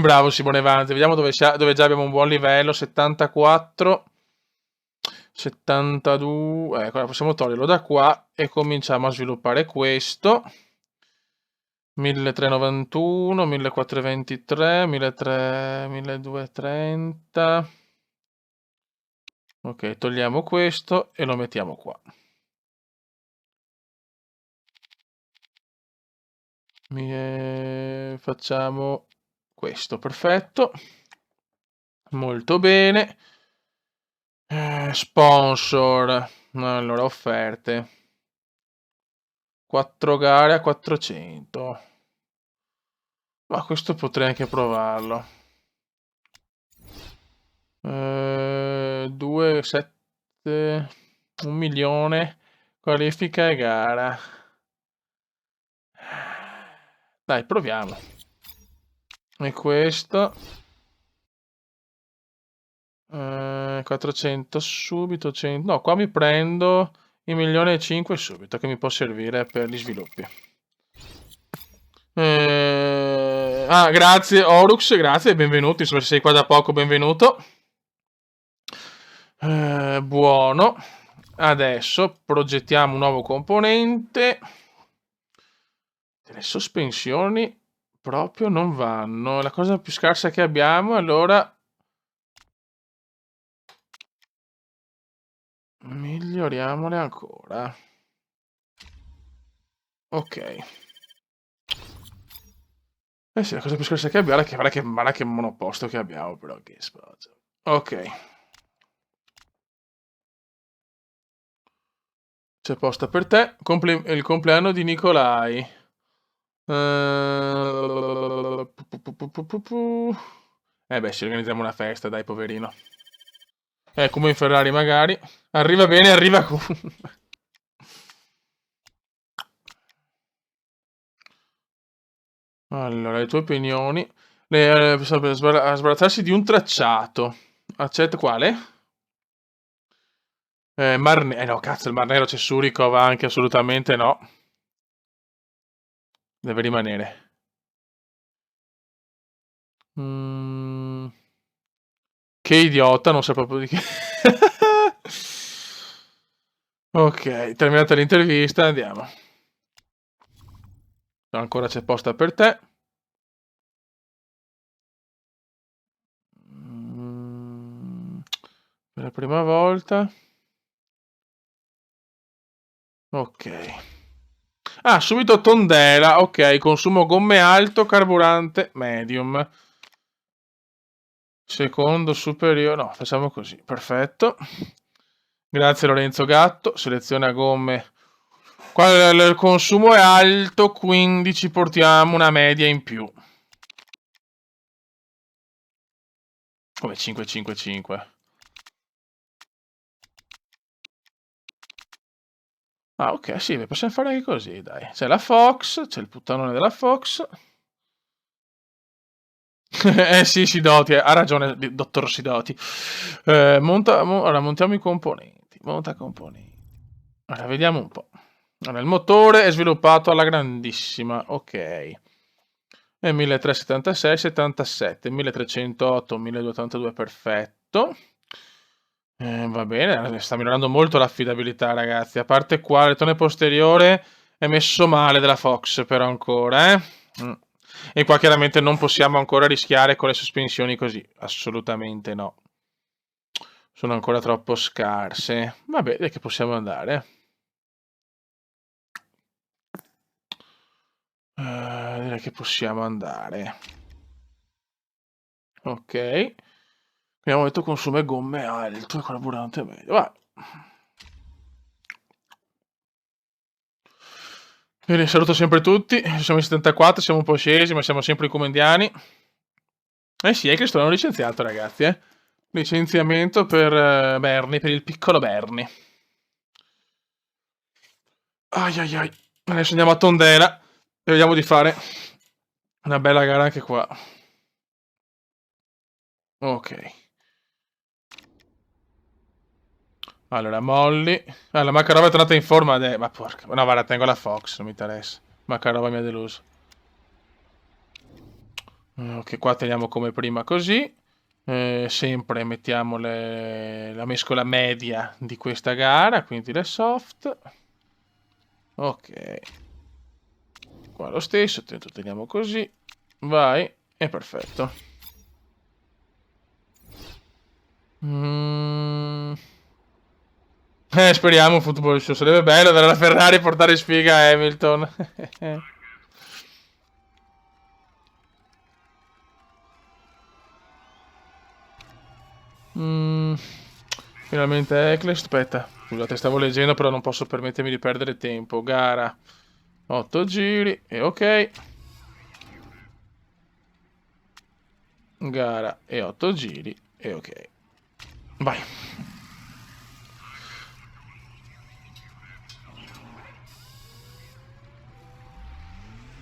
Bravo Simone Vanzi. Vediamo dove già abbiamo un buon livello. 74. 72. Ecco, possiamo toglierlo da qua e cominciamo a sviluppare questo. 1391, 1423, 1230. Ok, togliamo questo e lo mettiamo qua. Facciamo questo, perfetto. Molto bene. Sponsor. Allora, offerte. 4 gare a 400. Ma questo potrei anche provarlo. 2, 7, 1 milione. Qualifica e gara. Dai, proviamo. E questo. 400 subito, 100. No, qua mi prendo il 1.500.000 subito, che mi può servire per gli sviluppi. Grazie Orux, grazie, benvenuto. Insomma, se sei qua da poco, benvenuto. Buono. Adesso progettiamo un nuovo componente. Le sospensioni proprio non vanno. La cosa più scarsa che abbiamo, allora miglioriamole ancora. Ok. Sì, la cosa più scarsa che abbiamo, guarda che monoposto che abbiamo, però che spazio. Ok. C'è posta per te. È il compleanno di Nicolai. Beh, ci organizziamo una festa, dai, poverino. Come in Ferrari magari. Arriva bene, arriva comunque. Allora, le tue opinioni. Sbarazzarsi di un tracciato. Accetta quale? No, cazzo, il Mar Nero c'è Surikov anche, assolutamente no. Deve rimanere. Che idiota, non so proprio di che. Ok, terminata l'intervista, andiamo. Ancora c'è posta per te. Per la prima volta. Ok. Ah, subito tondela. Ok, consumo gomme alto, carburante medium. Secondo superiore. No, facciamo così. Perfetto. Grazie Lorenzo Gatto. Seleziona gomme. Qua il consumo è alto, quindi ci portiamo una media in più. Come 555. Ah, ok, sì, possiamo fare anche così, dai. C'è la Fox, c'è il puttanone della Fox. Sì, Sidoti, ha ragione, dottor Sidoti. Allora, montiamo i componenti. Monta componenti. Allora, vediamo un po'. Allora, il motore è sviluppato alla grandissima, ok. È 1376, 77, 1308, 1282, perfetto. Va bene, sta migliorando molto l'affidabilità, ragazzi. A parte qua, il lettone posteriore è messo male della Fox, però ancora, E qua chiaramente non possiamo ancora rischiare con le sospensioni così. Assolutamente no. Sono ancora troppo scarse. Vabbè, direi che possiamo andare. Direi che possiamo andare. Ok. Abbiamo detto consumo gomme alto e carburante medio. Vai. Bene, saluto sempre tutti. Siamo in 74, siamo un po' scesi, ma siamo sempre comandiani. Sì, è che sono licenziato, ragazzi, Licenziamento per Bernie, per il piccolo Bernie. Ai ai ai. Adesso andiamo a Tondela e vediamo di fare una bella gara anche qua. Ok. Allora, Molly. La Makarova è tornata in forma. Ma porca. No, guarda, tengo la Fox, non mi interessa. Makarova mi ha deluso. Ok, qua teniamo come prima così. Sempre mettiamo la mescola media di questa gara, quindi le soft. Ok. Qua lo stesso, teniamo così. Vai, è perfetto. Speriamo un football show. Sarebbe bello andare alla Ferrari e portare sfiga a Hamilton. Finalmente Eccles. Aspetta, scusate, stavo leggendo, però non posso permettermi di perdere tempo. Gara 8 giri e ok. Gara e 8 giri e ok. Vai.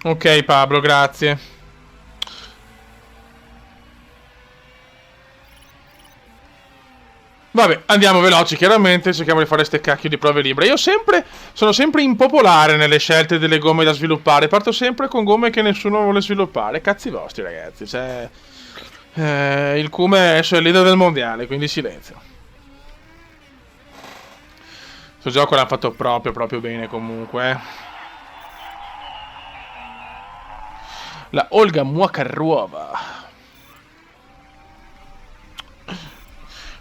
Ok Pablo, grazie. Vabbè, andiamo veloci, chiaramente, cerchiamo di fare ste cacchio di prove libere. Sono sempre impopolare nelle scelte delle gomme da sviluppare. Parto sempre con gomme che nessuno vuole sviluppare. Cazzi vostri, ragazzi. Cioè, il Cume adesso è il leader del mondiale, quindi silenzio. Questo gioco l'ha fatto proprio bene comunque. La Olga Muakarova.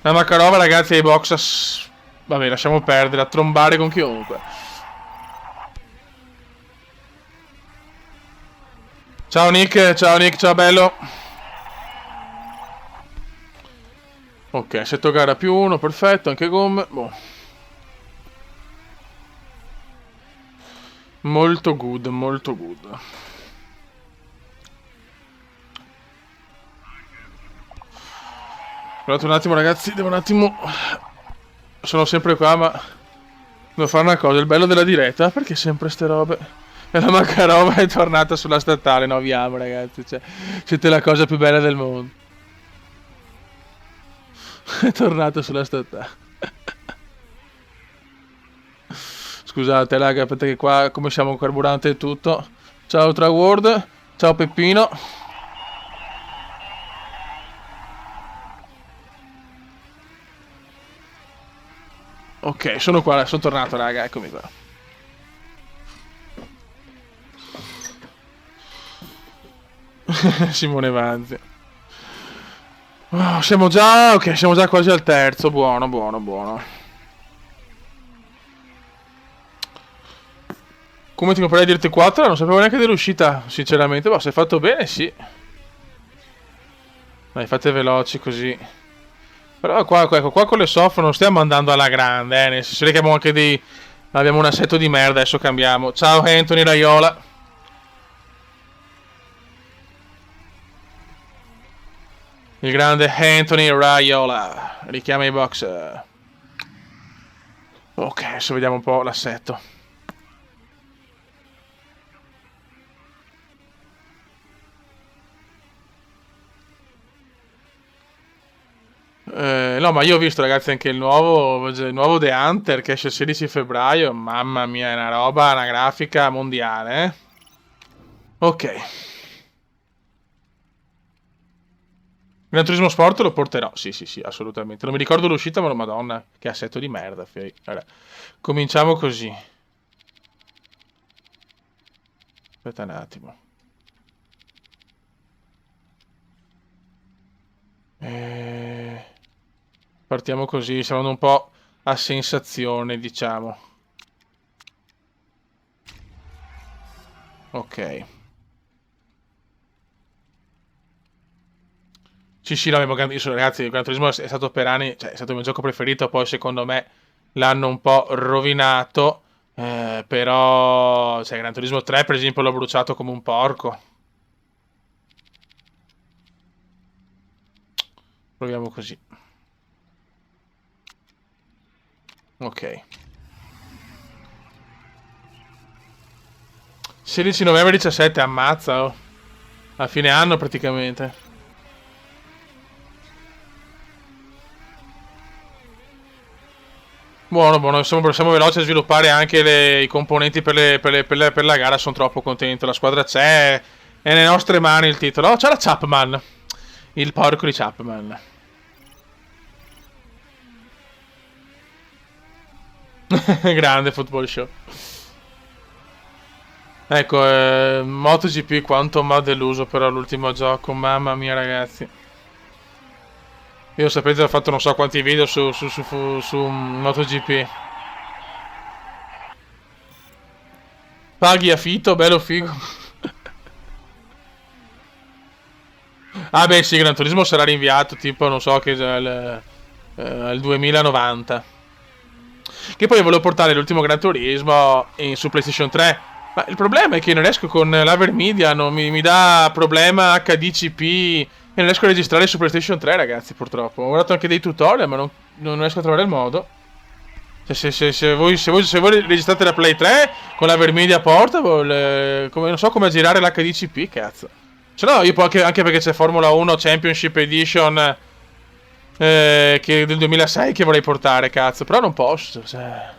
La Makarova, ragazzi, ai box. Vabbè, lasciamo perdere, a trombare con chiunque. Ciao Nick, ciao bello. Ok, assetto gara più 1, perfetto, anche gomme. Boh. Molto good, molto good. Guardate un attimo ragazzi, devo un attimo... Sono sempre qua ma... Devo fare una cosa, il bello della diretta, perché sempre ste robe? E la Makarova è tornata sulla statale, no, vi amo ragazzi, cioè, siete la cosa più bella del mondo. È tornato sulla statale. Scusate raga, aspetta che qua come siamo un carburante e tutto. Ciao Traward, ciao Peppino. Ok, sono qua, sono tornato raga, eccomi qua. Simone Vanzi. Oh, siamo già, ok, siamo già quasi al terzo, buono, buono, buono. Come ti comprerei dirti 4? Non sapevo neanche dell'uscita, sinceramente. Ma se hai fatto bene, sì. Dai, fate veloci così. Però qua, ecco, qua con le soft non stiamo andando alla grande, nel senso che abbiamo anche dei... Abbiamo un assetto di merda, adesso cambiamo. Ciao Anthony Raiola. Il grande Anthony Raiola. Richiama i box. Ok, adesso vediamo un po' l'assetto. No, ma io ho visto ragazzi anche il nuovo The Hunter che esce il 16 febbraio. Mamma mia, è una roba, una grafica mondiale, eh. Ok. Gran Turismo Sport lo porterò. Sì, sì, sì, assolutamente. Non mi ricordo l'uscita, ma madonna, che assetto di merda. Allora, cominciamo così. Aspetta un attimo. Partiamo così, siamo un po' a sensazione, diciamo. Ok. Sì, sì, no, ragazzi, il Gran Turismo è stato per anni, cioè, è stato il mio gioco preferito, poi secondo me l'hanno un po' rovinato, però, cioè, Gran Turismo 3 per esempio l'ho bruciato come un porco. Proviamo così. Ok. 16 novembre 17, ammazza, oh. A fine anno praticamente. Buono, buono, siamo veloci a sviluppare anche i componenti per la gara, sono troppo contento, la squadra c'è, è nelle nostre mani il titolo. Oh, c'è la Chapman, il porco di Chapman. Grande football show. Ecco, MotoGP quanto mi ha deluso però l'ultimo gioco, mamma mia ragazzi. Io sapete ho fatto non so quanti video su MotoGP. Paghi affitto, bello figo. Ah beh sì, Gran Turismo sarà rinviato tipo non so che al 2090. Che poi volevo portare l'ultimo Gran Turismo su PlayStation 3. Ma il problema è che non riesco con l'Avermedia, non mi dà problema HDCP e non riesco a registrare su PlayStation 3 ragazzi purtroppo. Ho guardato anche dei tutorial ma non riesco a trovare il modo. Cioè, se voi registrate la Play 3 con l'Avermedia Portable, non so come girare l'HDCP, cazzo. Se no, io anche perché c'è Formula 1 Championship Edition che del 2006 che vorrei portare, cazzo. Però non posso, cioè.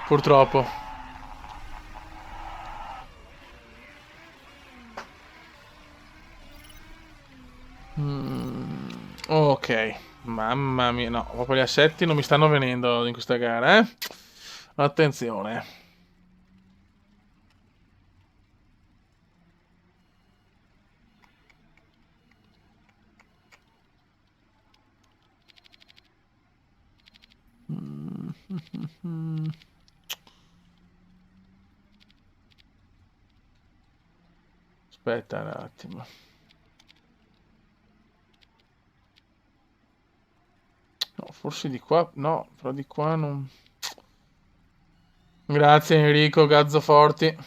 Purtroppo. Ok. Mamma mia, no, proprio gli assetti non mi stanno venendo in questa gara, eh. Attenzione. Aspetta un attimo. No, forse di qua... No, però di qua non... Grazie Enrico Gazzoforti.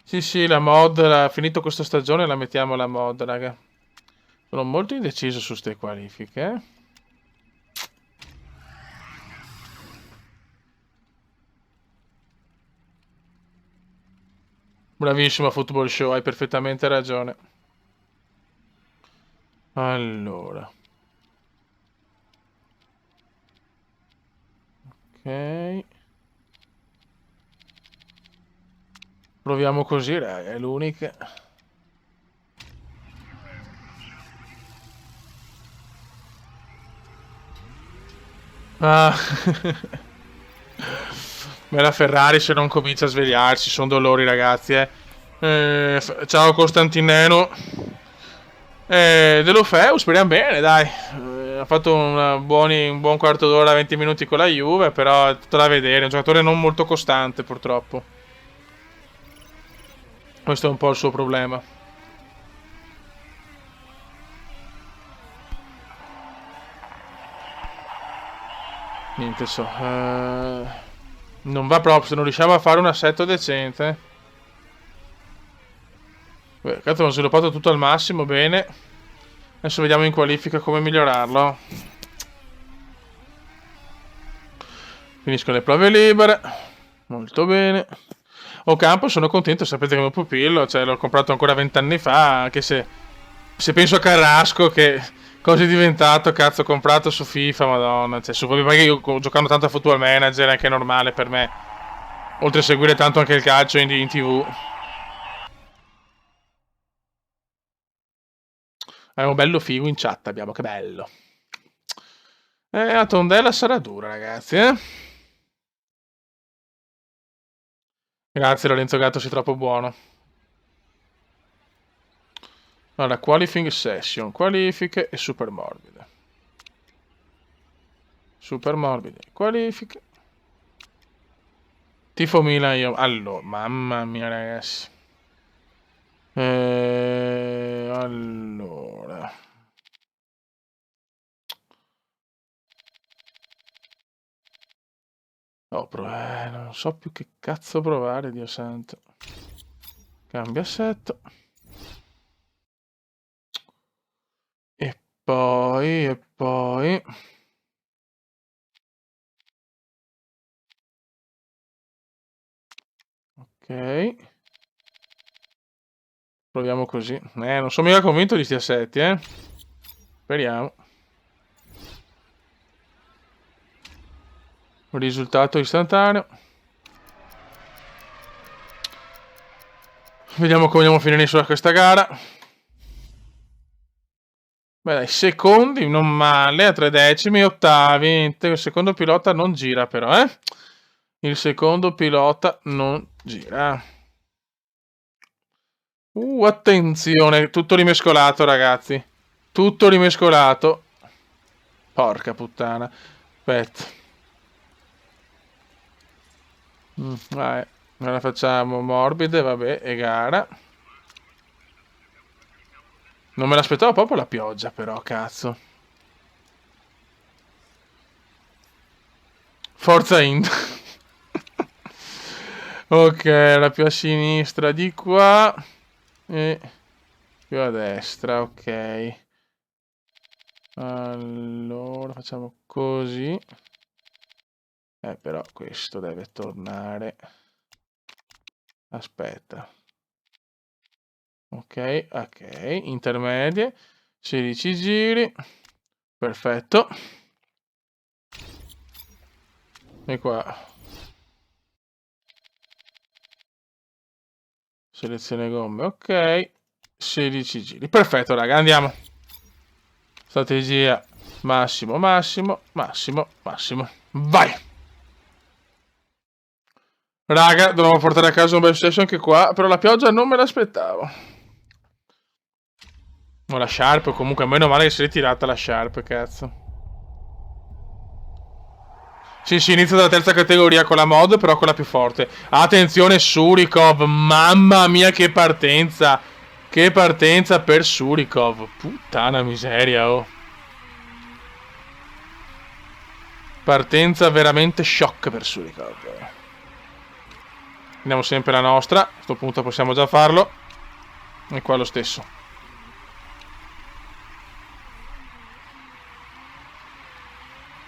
Sì, la mod, finito questa stagione la mettiamo la mod, raga. Sono molto indeciso su ste qualifiche. Bravissimo Football Show, hai perfettamente ragione. Allora. Ok. Proviamo così, raga, è l'unica. Ah. Ma la Ferrari se non comincia a svegliarsi, sono dolori ragazzi, ciao Costantineno. Dell'Ofeu, speriamo bene, dai. Ha fatto un buon quarto d'ora, 20 minuti con la Juve, però è tutto da vedere. È un giocatore non molto costante, purtroppo. Questo è un po' il suo problema. Niente so. Non va proprio, se non riusciamo a fare un assetto decente. Beh, cazzo, abbiamo sviluppato tutto al massimo, bene. Adesso vediamo in qualifica come migliorarlo. Finiscono le prove libere. Molto bene. Ocampo sono contento, sapete che è mio pupillo, cioè l'ho comprato ancora 20 anni fa, anche se penso a Carrasco che cosa è diventato, cazzo, ho comprato su FIFA, madonna, cioè perché io giocando tanto a Football Manager è anche normale per me, oltre a seguire tanto anche il calcio in TV. È un bello figo in chat, abbiamo, che bello. La tondella sarà dura, ragazzi, eh? Grazie Lorenzo Gatto, sei troppo buono. Allora, qualifying session, qualifiche e super morbide. Super morbide, qualifiche. Tifo Milan io. Allora, mamma mia ragazzi. Allora. Non so più che cazzo provare, Dio santo. Cambia assetto. E poi... Ok. Proviamo così. Non sono mica convinto di sti assetti, Speriamo. Risultato istantaneo. Vediamo come andiamo a finire su questa gara. Beh dai, secondi, non male, a 3 decimi, ottavi. Il secondo pilota non gira però, Il secondo pilota non gira. Attenzione, tutto rimescolato ragazzi. Tutto rimescolato. Porca puttana. Aspetta. Vai. Ora facciamo morbide, vabbè, e gara. Non me l'aspettavo proprio la pioggia però, cazzo. Forza Inter. Ok, la più a sinistra di qua. E più a destra, ok. Allora, facciamo così. Però questo deve tornare. Aspetta. Ok, intermedie. 16 giri. Perfetto. E qua. Selezione gomme, ok. 16 giri. Perfetto, raga, andiamo. Strategia massimo. Vai! Raga, dovremmo portare a casa un bel stesso anche qua, però la pioggia non me l'aspettavo. O la Sharp, comunque, meno male che si è ritirata la Sharp, cazzo. Sì, inizia dalla terza categoria con la mod, però quella più forte. Attenzione Surikov, mamma mia che partenza. Che partenza per Surikov. Puttana miseria, oh. Partenza veramente shock per Surikov. Andiamo sempre la nostra. A questo punto possiamo già farlo. E qua lo stesso.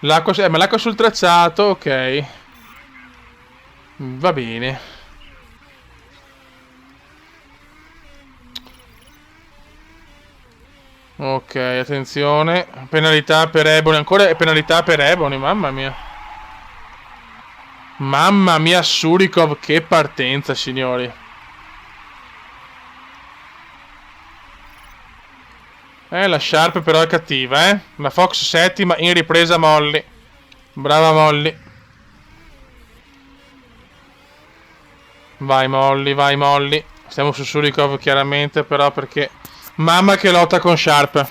L'acqua, ma l'acqua sul tracciato, ok. Va bene. Ok, attenzione. Penalità per Ebony. Ancora penalità per Ebony, mamma mia. Mamma mia, Surikov, che partenza, signori. La Sharp però è cattiva, eh. La Fox settima in ripresa Molly. Brava Molly. Vai Molly, vai Molly. Stiamo su Surikov chiaramente, però perché... Mamma che lotta con Sharp.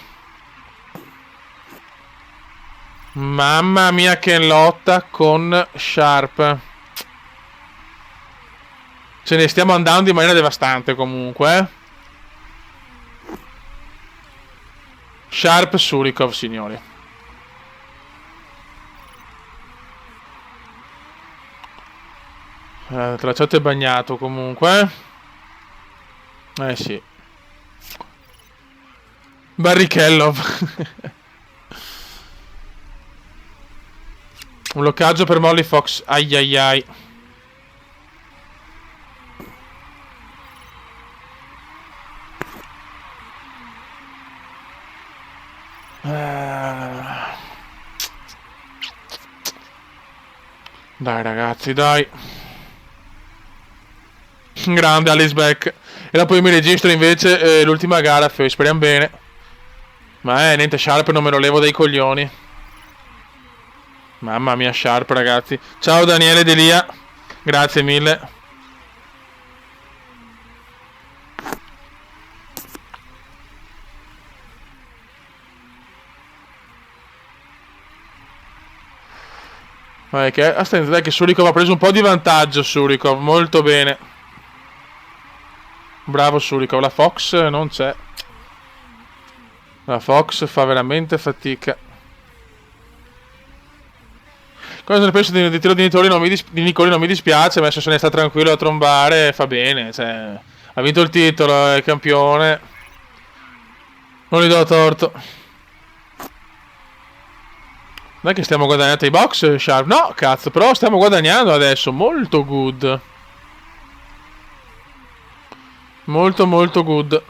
Mamma mia che lotta con Sharp. Ce ne stiamo andando in maniera devastante comunque, eh. Sharp Surikov, signori. Il tracciato è bagnato comunque. Sì. Barrichello. Un bloccaggio per Molly Fox. Ai ai ai. Dai ragazzi, dai. Grande Alice Beck. E dopo io mi registro invece l'ultima gara, speriamo bene. Ma niente, Sharp non me lo levo dai coglioni. Mamma mia, Sharp ragazzi. Ciao Daniele Delia. Grazie mille. Aspetta, dai che Surikov ha preso un po' di vantaggio. Surikov, molto bene. Bravo Surikov. La Fox non c'è. La Fox fa veramente fatica. Cosa ne penso di tiro di Nicoli? Di Nicoli non mi dispiace, ma se ne sta tranquillo a trombare fa bene. Cioè, ha vinto il titolo, è campione. Non gli do torto. Non è che stiamo guadagnando i box, Sharp. No, cazzo, però stiamo guadagnando adesso. Molto good. Molto molto good.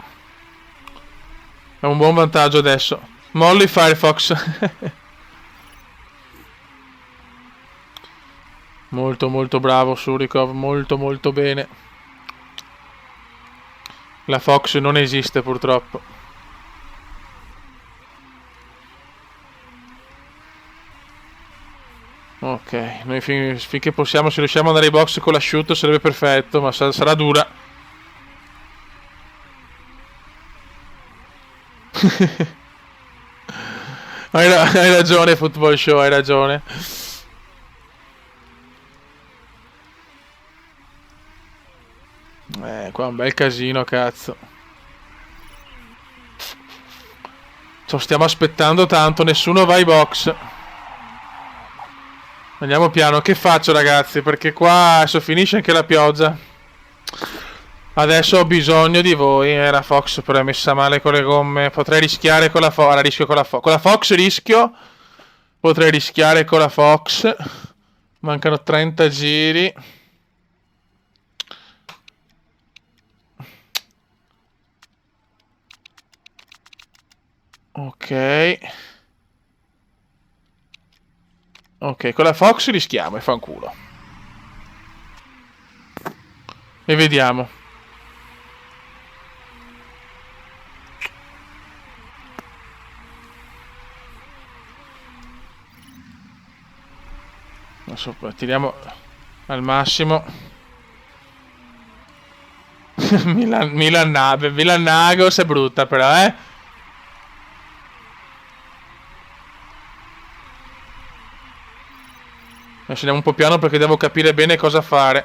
È un buon vantaggio adesso. Molly Firefox. Molto molto bravo Surikov. Molto molto bene. La Fox non esiste purtroppo. Ok, noi finché possiamo, se riusciamo ad andare ai box con l'asciutto sarebbe perfetto, ma sarà dura. Hai ragione, Football Show, hai ragione. Qua è un bel casino, cazzo. Stiamo aspettando tanto, nessuno va ai box. Andiamo piano, che faccio ragazzi? Perché qua adesso finisce anche la pioggia. Adesso ho bisogno di voi. La Fox però è messa male con le gomme. Potrei rischiare con la Fox. Ora rischio con la Fox. Con la Fox rischio. Potrei rischiare con la Fox. Mancano 30 giri. Ok. Ok, con la Fox rischiamo e fanculo. E vediamo. Adesso tiriamo al massimo. Milan Nagos è brutta però, eh. Adesso andiamo un po' piano perché devo capire bene cosa fare.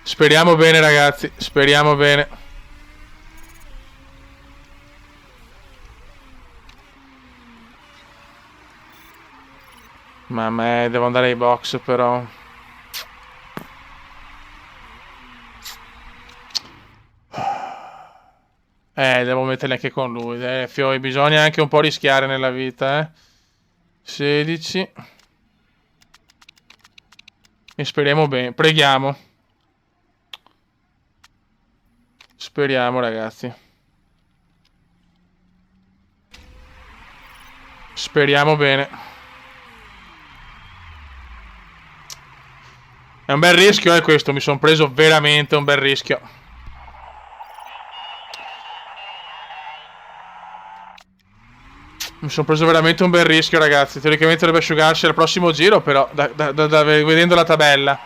Speriamo bene ragazzi, speriamo bene. Ma a me devo andare ai box però. Devo metterli anche con lui. Fioi, bisogna anche un po' rischiare nella vita, eh. 16. E speriamo bene. Preghiamo. Speriamo, ragazzi. Speriamo bene. È un bel rischio, questo. Mi sono preso veramente un bel rischio. Mi sono preso veramente un bel rischio, ragazzi. Teoricamente dovrebbe asciugarsi al prossimo giro, però vedendo la tabella.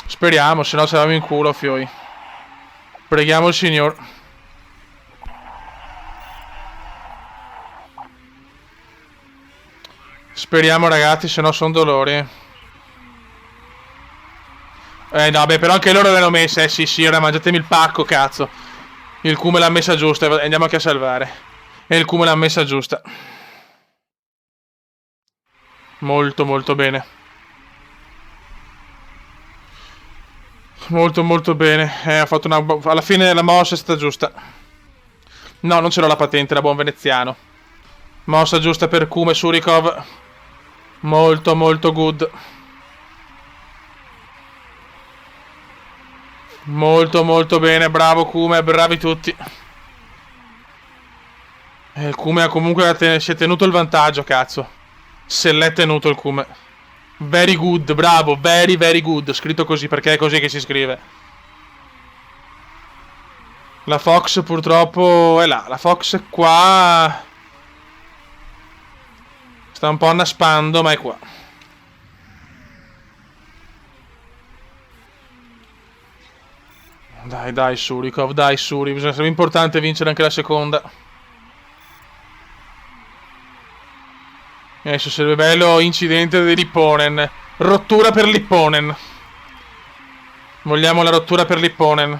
Speriamo, se no saremo in culo, fioi. Preghiamo il Signor. Speriamo, ragazzi, se no sono dolori. No, beh, però anche loro l'hanno messa. Sì, ora mangiatemi il pacco, cazzo. Il Cume l'ha messa giusta. Andiamo anche a salvare. E il Cume l'ha messa giusta. Molto, molto bene. Molto, molto bene. Ha fatto una... Alla fine la mossa è stata giusta. No, non ce l'ho la patente, da buon veneziano. Mossa giusta per Kume Surikov. Molto, molto good. Molto, molto bene. Bravo Kume, bravi tutti. Il Kume ha comunque si è tenuto il vantaggio, cazzo. Se l'è tenuto il Kume. Very good, bravo, very, very good. Scritto così, perché è così che si scrive. La Fox purtroppo è là. La Fox è qua. Sta un po' annaspando, ma è qua. Dai, Surikov, dai, Suri. Sarebbe importante vincere anche la seconda. Adesso sarebbe bello incidente di Lipponen. Rottura per Lipponen. Vogliamo la rottura per Lipponen.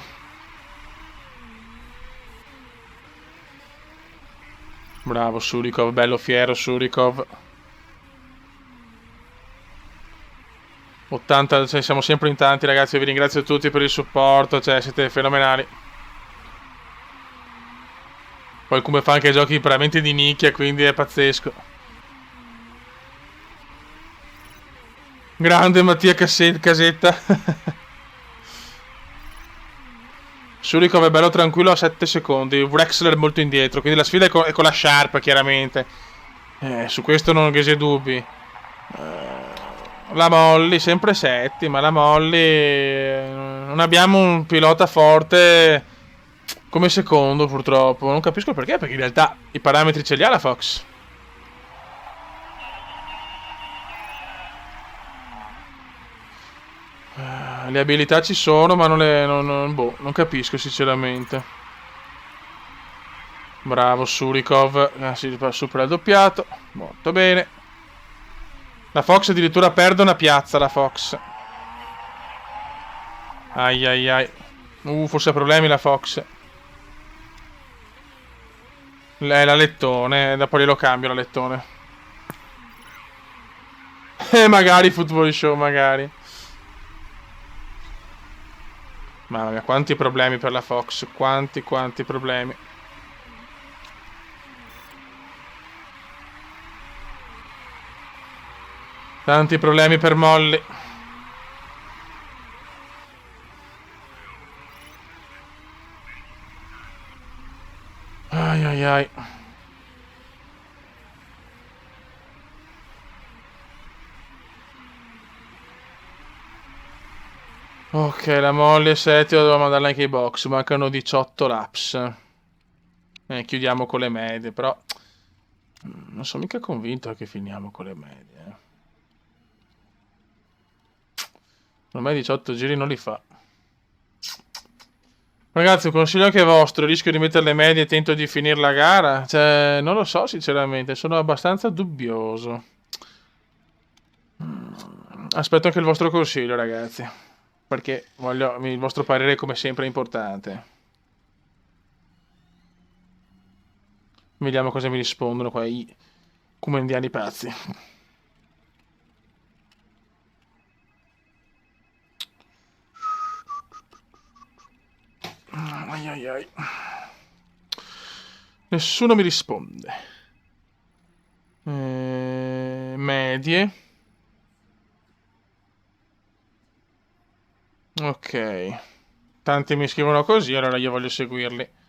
Bravo Surikov, bello fiero Surikov. 80, cioè, siamo sempre in tanti, ragazzi. Vi ringrazio tutti per il supporto, cioè siete fenomenali. Poi come fa anche giochi veramente di nicchia, quindi è pazzesco. Grande Mattia Casetta. Surikov è bello tranquillo a 7 secondi. Wrexler molto indietro. Quindi la sfida è con la Sharp, chiaramente. Su questo non ho dubbi. La Molly, sempre settima. La Molly. Non abbiamo un pilota forte come secondo, purtroppo. Non capisco perché, perché in realtà i parametri ce li ha la Fox. Le abilità ci sono, ma non capisco sinceramente. Bravo Surikov, si supera il doppiato. Molto bene. La Fox addirittura perde una piazza, la Fox. Ai ai ai. Forse ha problemi la Fox. La lettone, dopo glielo cambio la lettone. Magari Football Show, magari. Mamma mia, quanti problemi per la Fox. Quanti problemi. Tanti problemi per Molly. Ai ai ai. Ok, la Molly è settima, devo mandarla anche ai box. Mancano 18 laps. Chiudiamo con le medie, però non sono mica convinto che finiamo con le medie. Ormai 18 giri non li fa. Ragazzi, un consiglio anche vostro. Rischio di mettere le medie e tento di finire la gara. Cioè, non lo so sinceramente. Sono abbastanza dubbioso. Aspetto anche il vostro consiglio, ragazzi. Perché il vostro parere come sempre è importante. Vediamo cosa mi rispondono qua i cumendiani pazzi. Ai ai ai. Nessuno mi risponde. Medie. Ok. Tanti mi scrivono così, allora io voglio seguirli.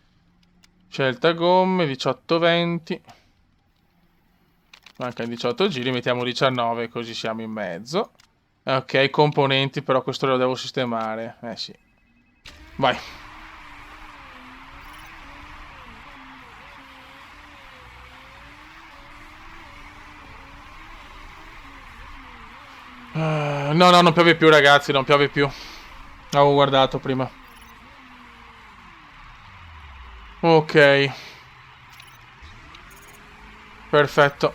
Scelta gomme, 18-20. Manca 18 giri, mettiamo 19 così siamo in mezzo. Ok, componenti, però questo lo devo sistemare. Sì. Vai. No, no, non piove più, ragazzi, non piove più. Avevo guardato prima. Ok. Perfetto.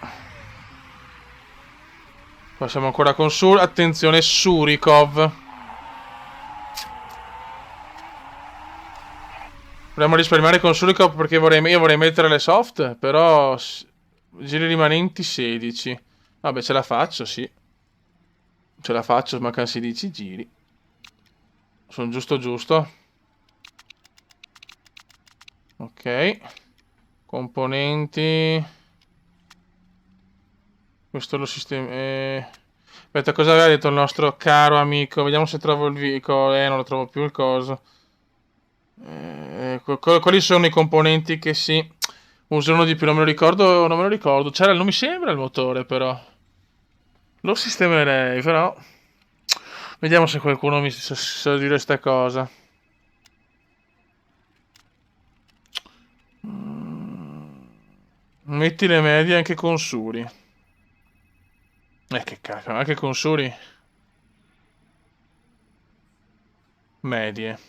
Passiamo ancora con Sur. Attenzione, Surikov. Dovremmo risparmiare con Surikov perché io vorrei mettere le soft, però giri rimanenti 16. Vabbè, ce la faccio, sì. Ce la faccio, mancano 16 giri. Sono giusto. Ok. Componenti. Questo lo sistema. Aspetta, cosa aveva detto il nostro caro amico? Vediamo se trovo il vico. Non lo trovo più il coso. Quali sono i componenti che si usano di più? Non me lo ricordo. Non me lo ricordo. Non mi sembra il motore, però. Lo sistemerei, però. Vediamo se qualcuno mi sa dire questa cosa. Metti le medie anche con Suri. Che cacchio, anche con Suri. Medie.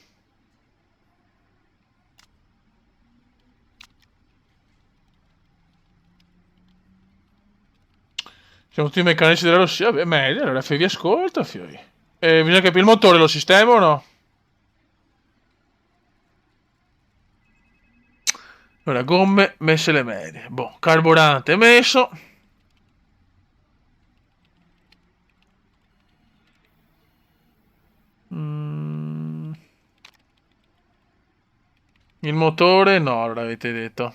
Siamo tutti i meccanici della Russia. Vabbè, medie, allora vi ascolta, fiori. Bisogna capire il motore, lo sistema o no? Allora, gomme messe le medie. Boh, carburante messo. Il motore no, l'avete detto.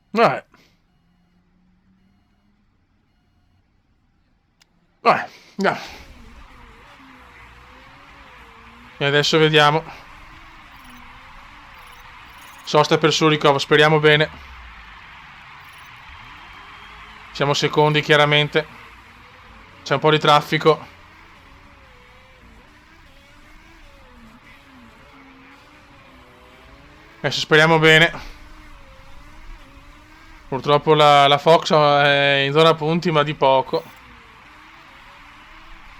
Vabbè. Vabbè, no. E adesso vediamo. Sosta per Surikov, speriamo bene. Siamo secondi, chiaramente. C'è un po' di traffico. Adesso speriamo bene. Purtroppo la Fox è in zona punti, ma di poco.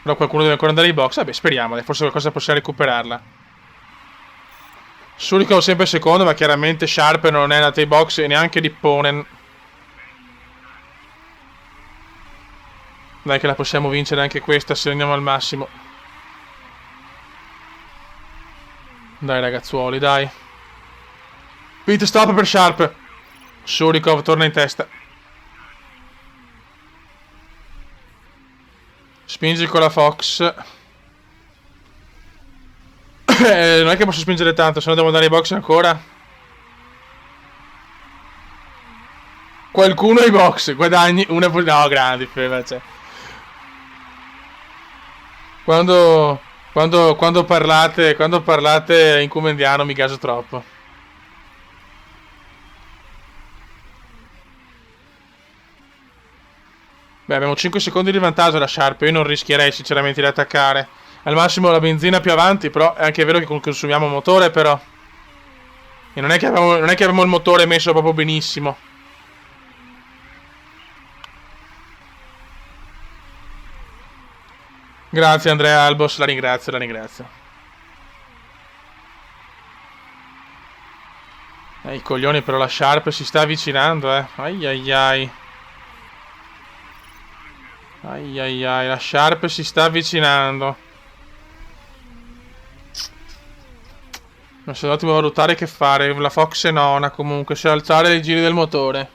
Però qualcuno deve ancora andare ai box. Vabbè, speriamo. Forse qualcosa possiamo recuperarla. Surikov sempre secondo, ma chiaramente Sharp non è andata ai box e neanche Lipponen. Dai che la possiamo vincere anche questa se andiamo al massimo. Dai ragazzuoli, dai. Pit stop per Sharp. Surikov torna in testa. Spingi con la Fox. Non è che posso spingere tanto, se no devo andare ai box ancora. Qualcuno ai box, guadagni una... No, grandi, cioè. Quando parlate in cumendiano mi caso troppo. Beh, abbiamo 5 secondi di vantaggio da Sharp. Io non rischierei sinceramente di attaccare. Al massimo la benzina più avanti, però è anche vero che consumiamo motore, però. E non è che abbiamo il motore messo proprio benissimo. Grazie Andrea Albos, la ringrazio. I coglioni, però la Sharp si sta avvicinando, Ai ai ai. Ai ai ai, la Sharp si sta avvicinando. Non so un attimo valutare che fare. La Fox è nona comunque, se alzare i giri del motore.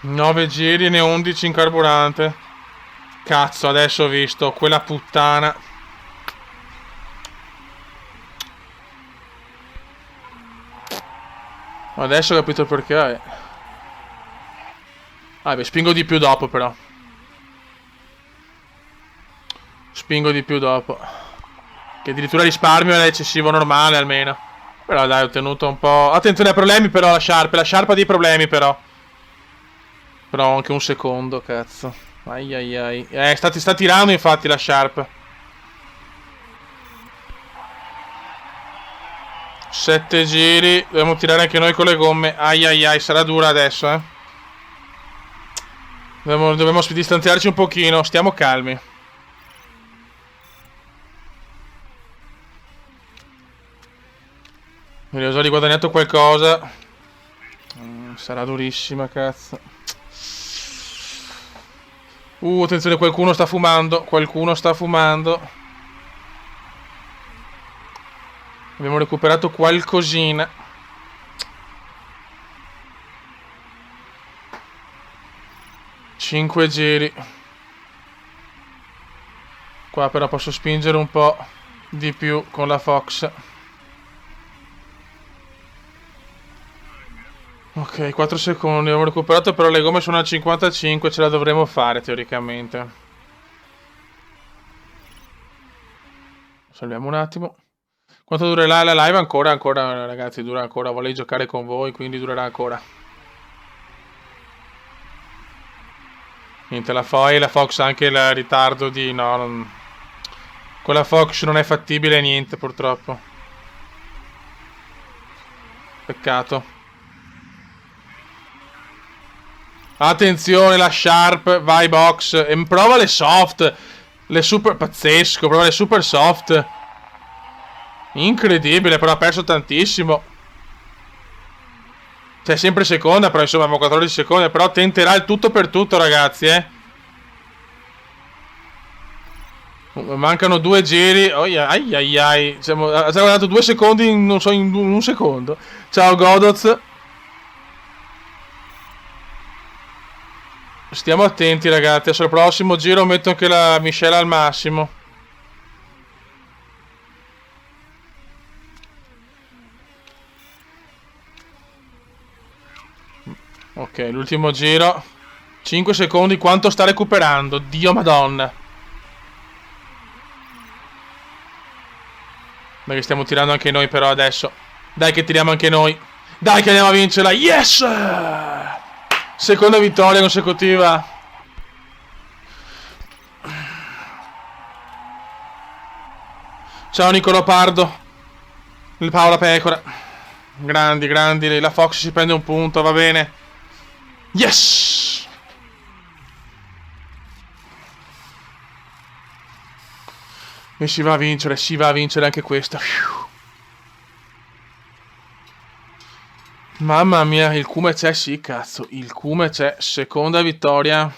9 giri, ne 11 in carburante. Cazzo, adesso ho visto quella puttana. Adesso ho capito il perché. Ah, beh, spingo di più dopo però. Spingo di più dopo. Che addirittura risparmio è eccessivo normale almeno. Però dai, ho tenuto un po'... Attenzione ai problemi però, la Sharp ha dei problemi però. Però anche un secondo, cazzo. Ai ai ai. Sta tirando infatti la Sharp. 7 giri. Dobbiamo tirare anche noi con le gomme. Ai ai ai, sarà dura adesso, eh. Dobbiamo distanziarci un pochino. Stiamo calmi. Mi ho già riguadagnato qualcosa. Sarà durissima, cazzo. Attenzione, qualcuno sta fumando. Qualcuno sta fumando. Abbiamo recuperato qualcosina. Cinque giri. Qua però posso spingere un po' di più con la Fox. Ok, 4 secondi. Abbiamo recuperato però le gomme sono a 55. Ce la dovremo fare teoricamente. Salviamo un attimo. Quanto durerà la live? Ancora ragazzi, dura ancora. Volevo giocare con voi, quindi durerà ancora. Niente, la Fox ha anche il ritardo di... No, con la Fox non è fattibile niente purtroppo. Peccato. Attenzione, la Sharp, vai box. E prova le soft. Le super... Pazzesco, prova le super soft. Incredibile, però ha perso tantissimo. Cioè, sempre seconda, però insomma, avevo 14 secondi. Però tenterà il tutto per tutto, ragazzi, eh. Mancano 2 giri. Oh, ai ai ai. Ha già guardato 2 secondi in, non so, in un secondo. Ciao, Godoz. Stiamo attenti, ragazzi. Adesso al prossimo giro metto anche la miscela al massimo. Ok, l'ultimo giro. 5 secondi. Quanto sta recuperando? Dio madonna. Dai che stiamo tirando anche noi però adesso. Dai che tiriamo anche noi. Dai che andiamo a vincerla. Yes! Seconda vittoria consecutiva. Ciao Nicolo Pardo. Il Paola Pecora. Grandi, grandi. La Fox si prende un punto, va bene. Yes! E si va a vincere anche questa. Mamma mia, il Cume c'è, sì, cazzo. Il Cume c'è. Seconda vittoria.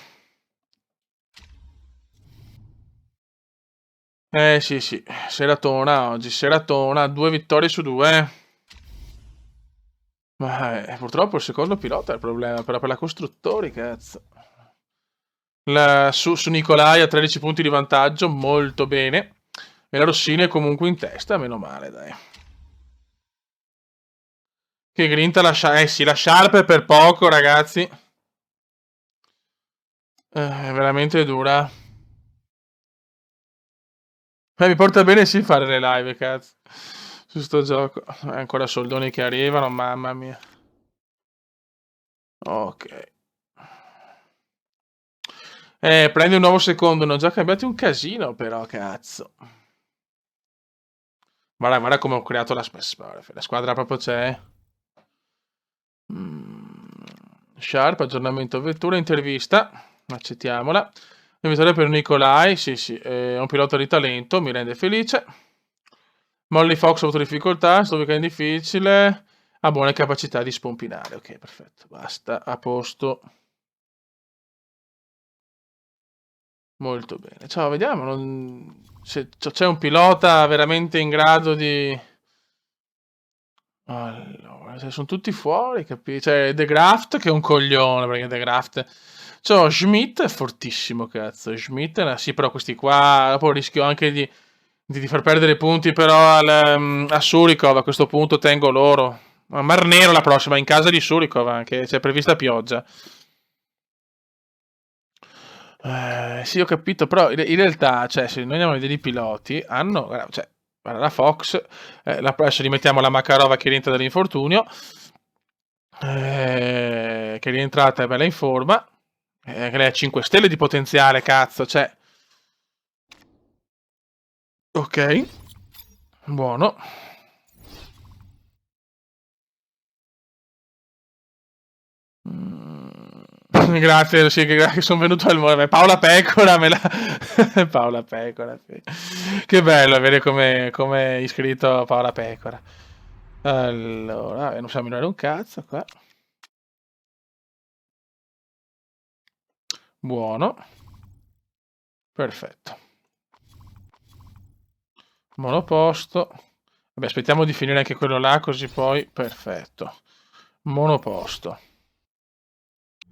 Sì, sì. Seratona oggi. Seratona. 2 vittorie su 2. Ma purtroppo il secondo pilota è il problema. Però per la costruttori, cazzo. Su Nicolai a 13 punti di vantaggio. Molto bene. E la Rossini è comunque in testa. Meno male, dai. Che grinta la Sharp. Sì, la Sharp è per poco, ragazzi. È veramente dura. Mi porta bene sì fare le live, cazzo. Su sto gioco. Ancora soldoni che arrivano, mamma mia. Ok. Prendi un nuovo secondo. Ne ho già cambiati un casino, però, cazzo. Guarda come ho creato la squadra proprio c'è. Sharp, aggiornamento vettura, intervista. Accettiamola. Vittoria per Nicolai, sì, sì, è un pilota di talento, mi rende felice. Molly Fox ha avuto difficoltà, sto weekend difficile, ha buone capacità di spompinare. Ok, perfetto, basta, a posto. Molto bene. Ciao, vediamo se c'è un pilota veramente in grado di... Allora, cioè, sono tutti fuori, capi? Cioè, De Graft che è un coglione, perché De Graft... Cioè, Schmidt è fortissimo, cazzo. Schmidt, sì, però questi qua... Dopo rischio anche di far perdere punti, però a Surikov. A questo punto tengo loro. A Mar Nero la prossima, in casa di Surikov anche. C'è prevista pioggia. Sì, ho capito, però in realtà, cioè, se noi andiamo a vedere i piloti, hanno, cioè, guarda, la Fox, adesso rimettiamo la Makarova che rientra dall'infortunio, che è rientrata è bella in forma, che lei ha 5 stelle di potenziale, cazzo, cioè... Ok, buono. Grazie, sì, che sono venuto al mondo. Paola Pecora me la... Paola Pecora, sì. Che bello avere come iscritto Paola Pecora. Allora, non so minore un cazzo qua. Buono. Perfetto. Monoposto. Vabbè, aspettiamo di finire anche quello là, così poi... Perfetto. Monoposto.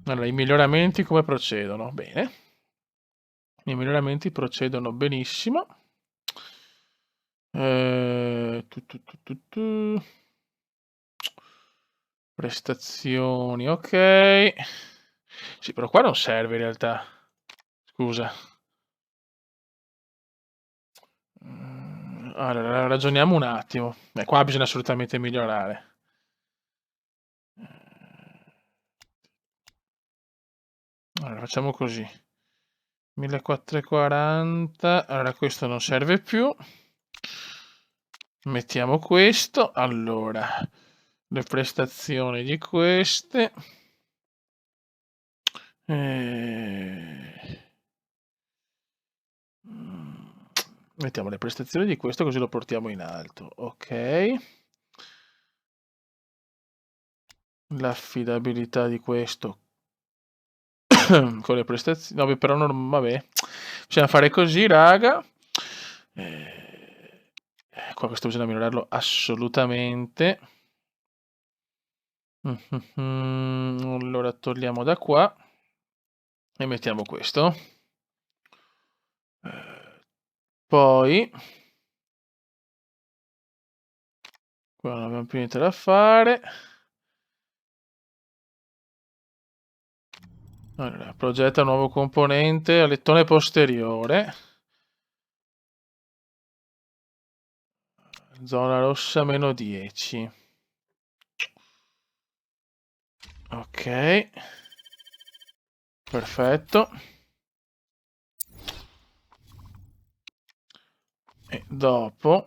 Allora, i miglioramenti come procedono? Bene. I miglioramenti procedono benissimo. Tu. Prestazioni, ok. Sì, però qua non serve in realtà. Scusa. Allora, ragioniamo un attimo. Qua bisogna assolutamente migliorare. Allora, facciamo così. 1440. Allora, questo non serve più. Mettiamo questo. Allora, le prestazioni di queste. Mettiamo le prestazioni di questo così lo portiamo in alto. Ok. L'affidabilità di questo con le prestazioni. Vabbè, però non... Vabbè. Bisogna fare così, raga. Qua questo bisogna migliorarlo assolutamente. Allora togliamo da qua e mettiamo questo. Poi qua non abbiamo più niente da fare. Allora, progetta un nuovo componente alettone posteriore. Zona rossa meno 10. Ok. Perfetto. E dopo...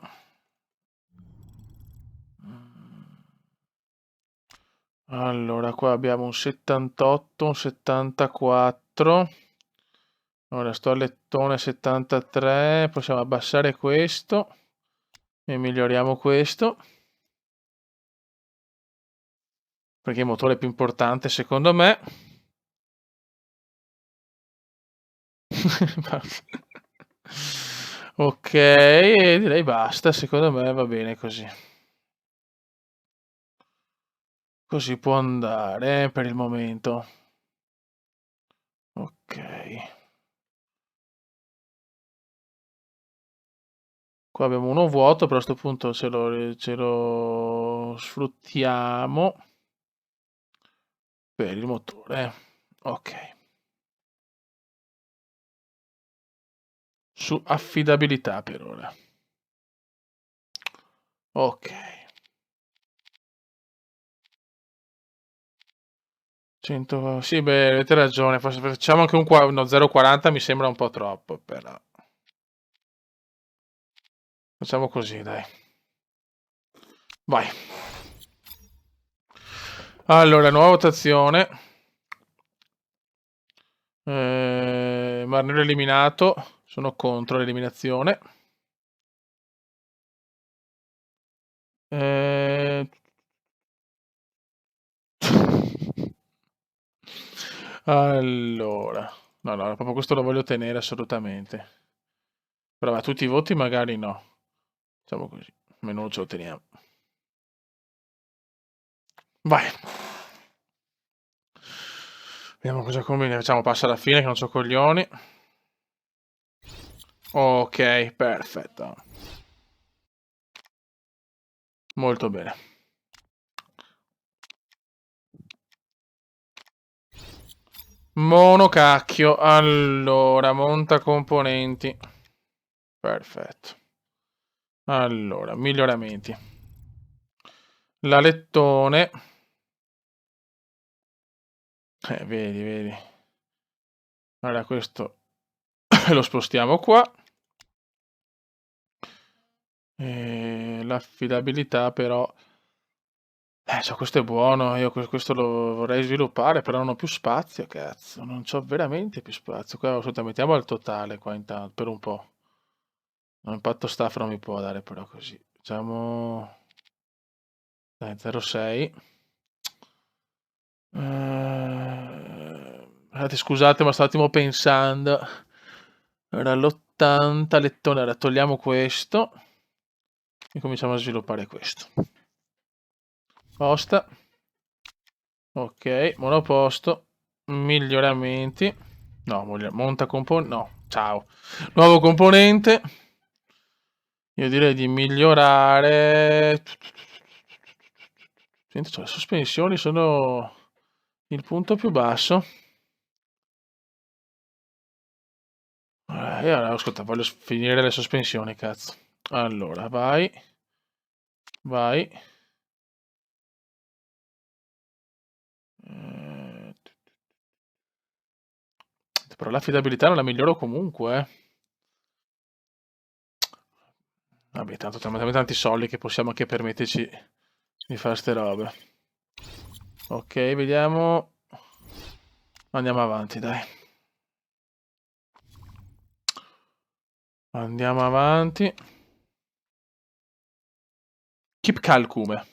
Allora, qua abbiamo un 78, un 74. Ora sto a lettone 73. Possiamo abbassare questo. E miglioriamo questo. Perché il motore è più importante secondo me. Ok, e direi basta. Secondo me va bene così. Così può andare per il momento. Ok. Qua abbiamo uno vuoto, però a questo punto ce lo sfruttiamo per il motore. Ok. Su affidabilità per ora. Ok. 100... Sì, beh, avete ragione. Facciamo anche uno 0,40 mi sembra un po' troppo, però. Facciamo così, dai. Vai. Allora, nuova votazione. Marnero eliminato. Sono contro l'eliminazione. Allora. No, proprio questo lo voglio tenere assolutamente. Però a tutti i voti magari no. Facciamo così. Almeno ce lo teniamo. Vai. Vediamo cosa combina. Facciamo passa alla fine che non c'ho coglioni. Ok, perfetto. Molto bene. Monocacchio. Allora, monta componenti. Perfetto. Allora, miglioramenti. L'alettone. Vedi, vedi. Allora, questo lo spostiamo qua. L'affidabilità però... cioè, questo è buono, io questo lo vorrei sviluppare, però non ho più spazio, cazzo, non c'ho veramente più spazio. Qua assolutamente, mettiamo al totale qua intanto, per un po'. No, impatto staff non mi può dare però così. Facciamo... Dai, 0,6. Scusate, ma sto un attimo pensando. Era l'80 lettone, ora togliamo questo e cominciamo a sviluppare questo. Posta. Ok, monoposto. Miglioramenti. No, monta componente. No, ciao. Nuovo componente. Io direi di migliorare. Senti, cioè, le sospensioni sono il punto più basso. E allora, ascolta, voglio finire le sospensioni, cazzo. Allora, vai. Vai. Però l'affidabilità non la miglioro comunque, Vabbè, tanto abbiamo tanti soldi che possiamo anche permetterci di fare ste robe. Ok, vediamo. Andiamo avanti, dai. Andiamo avanti. Keep calcume.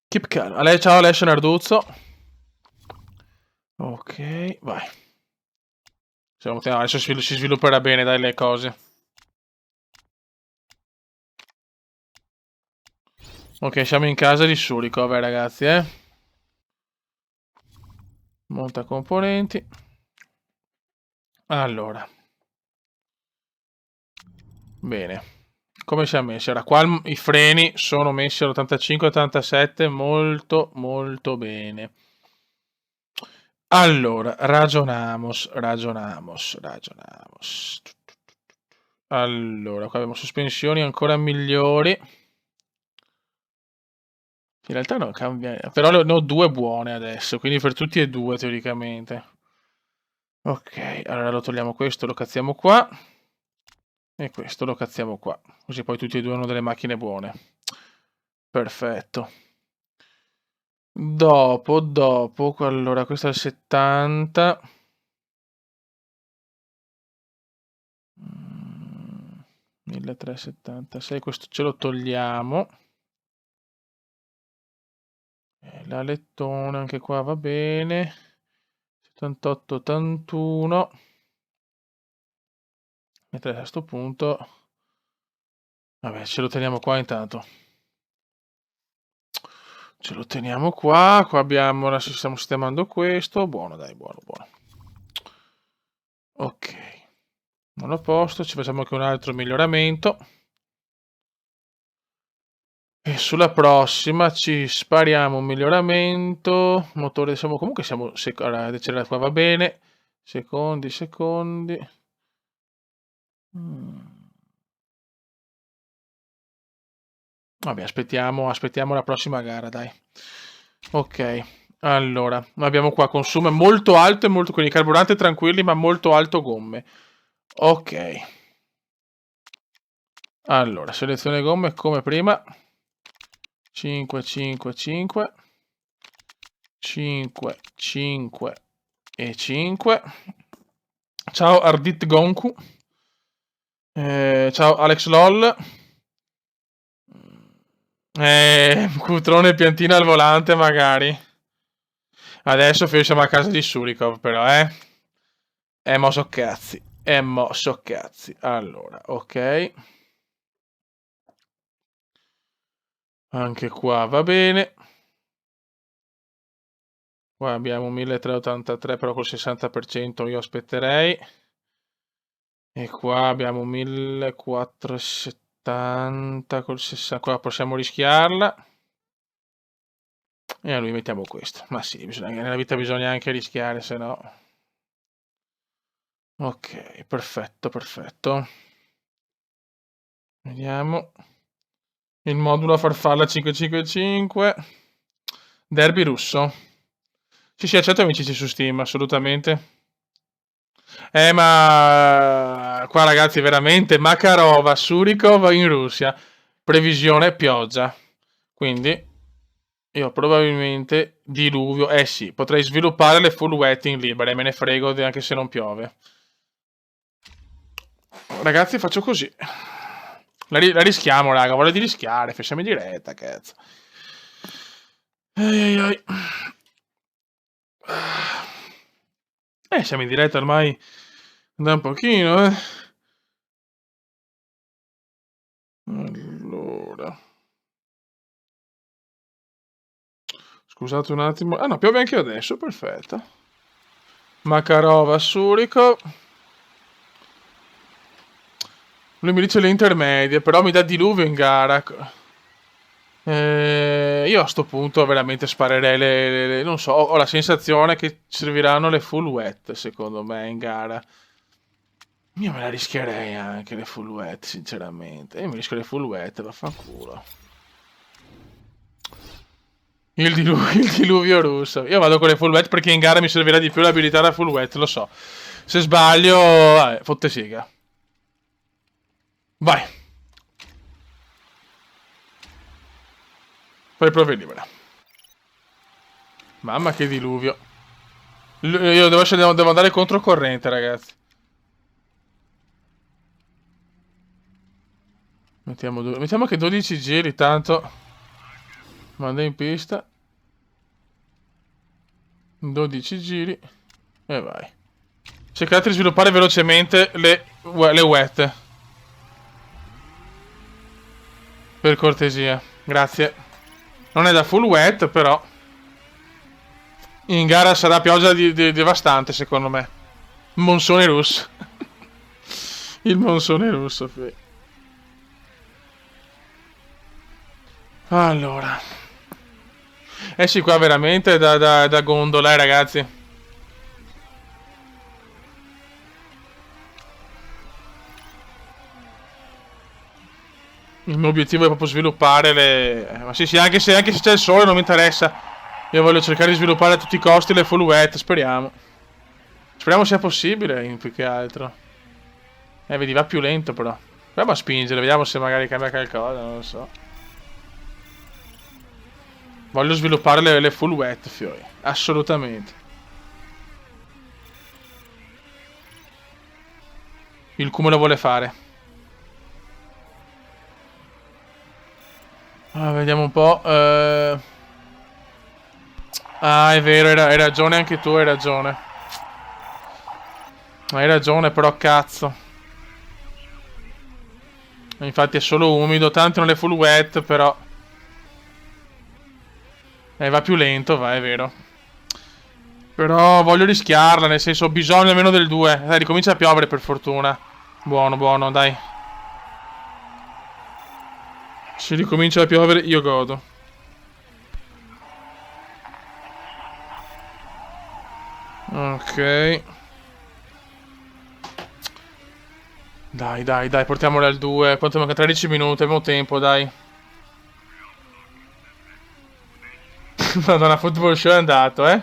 Keep calm. Ciao Alessio Narduzzo. Ok, vai. Adesso si svilupperà bene, dai, le cose. Ok, siamo in casa di Surico, vabbè ragazzi, Monta componenti. Allora. Bene. Come siamo messi? Ora, qua i freni sono messi all'85-87, molto molto bene. Allora, ragionamos. Allora, qua abbiamo sospensioni ancora migliori. In realtà non cambia, però ne ho due buone adesso, quindi per tutti e due teoricamente. Ok, allora lo togliamo questo, lo cazziamo qua. E questo lo cazziamo qua. Così poi tutti e due hanno delle macchine buone. Perfetto. Dopo, allora questo è il 70. 1376, questo ce lo togliamo. L'alettone anche qua va bene. 78, 81. Mentre a questo punto... Vabbè, ce lo teniamo qua intanto. Ce lo teniamo qua. Qua abbiamo... Adesso stiamo sistemando questo. Buono, dai, buono. Ok. Non a posto. Ci facciamo anche un altro miglioramento. E sulla prossima ci spariamo un miglioramento. Motore, comunque siamo... Allora, qua va bene. Secondi. Vabbè, aspettiamo la prossima gara, dai. Ok, allora, abbiamo qua consumo molto alto e molto... Quindi carburante tranquilli, ma molto alto gomme. Ok. Allora, selezione gomme come prima. 5 e 5. Ciao Ardit Gonku. Ciao Alex LOL. Cutrone piantina al volante magari. Adesso siamo a casa di Surikov però, mo so cazzi. Mo so cazzi. Allora, ok. Anche qua va bene. Qua abbiamo 1383, però col 60% io aspetterei. E qua abbiamo 1470 col 60, qua possiamo rischiarla. E a lui mettiamo questo. Ma sì, nella vita bisogna anche rischiare, se no. Ok, perfetto, perfetto. Vediamo. Il modulo a farfalla 555. Derby russo. Sì, sì, accetto amici su Steam, assolutamente. Ma qua ragazzi veramente Makarova, Surikov in Russia. Previsione pioggia. Quindi io probabilmente diluvio. Eh sì, potrei sviluppare le full wetting libere, me ne frego anche se non piove. Ragazzi, faccio così. La rischiamo, raga, voglio di rischiare, facciamo in diretta, cazzo. Ai ai ai. Siamo in diretta ormai da un pochino, eh. Allora. Scusate un attimo. Ah no, piove anche adesso, perfetto. Makarova, Surikov. Lui mi dice le intermedie, però mi dà diluvio in gara. Io a sto punto veramente sparerei non so, ho la sensazione che serviranno le full wet, secondo me, in gara. Io me la rischierei anche le full wet, sinceramente. Io mi rischio le full wet, vaffanculo. Il diluvio russo. Io vado con le full wet perché in gara mi servirà di più l'abilità da full wet, lo so. Se sbaglio, fotte siga. Vai. Fai prove libera. Mamma che diluvio. Io devo andare controcorrente, ragazzi. Mettiamo che 12 giri, tanto. Manda in pista. 12 giri. E vai. Cercate di sviluppare velocemente le wet. Per cortesia. Grazie. Non è da full wet, però. In gara sarà pioggia devastante, secondo me. Monsone russo. Il monsone russo. Allora. Eh sì, qua veramente da gondola, ragazzi. Il mio obiettivo è proprio sviluppare le... Ma sì, anche se c'è il sole non mi interessa. Io voglio cercare di sviluppare a tutti i costi le full wet, speriamo. Speriamo sia possibile, più che altro. Vedi, va più lento però. Proviamo a spingere, vediamo se magari cambia qualcosa, non lo so. Voglio sviluppare le full wet, fiori. Assolutamente. Il come lo vuole fare. Vediamo un po'. Ah, è vero, hai ragione anche tu, hai ragione. Hai ragione, però cazzo. Infatti è solo umido, tanto non è full wet, però... va più lento, va, è vero. Però voglio rischiarla, nel senso ho bisogno almeno del 2. Dai, ricomincia a piovere per fortuna. Buono, buono, dai. Se ricomincia a piovere io godo. Ok. Dai, portiamole al 2. Quanto manca? 13 minuti, abbiamo tempo, dai. Madonna, Football Show è andato, eh.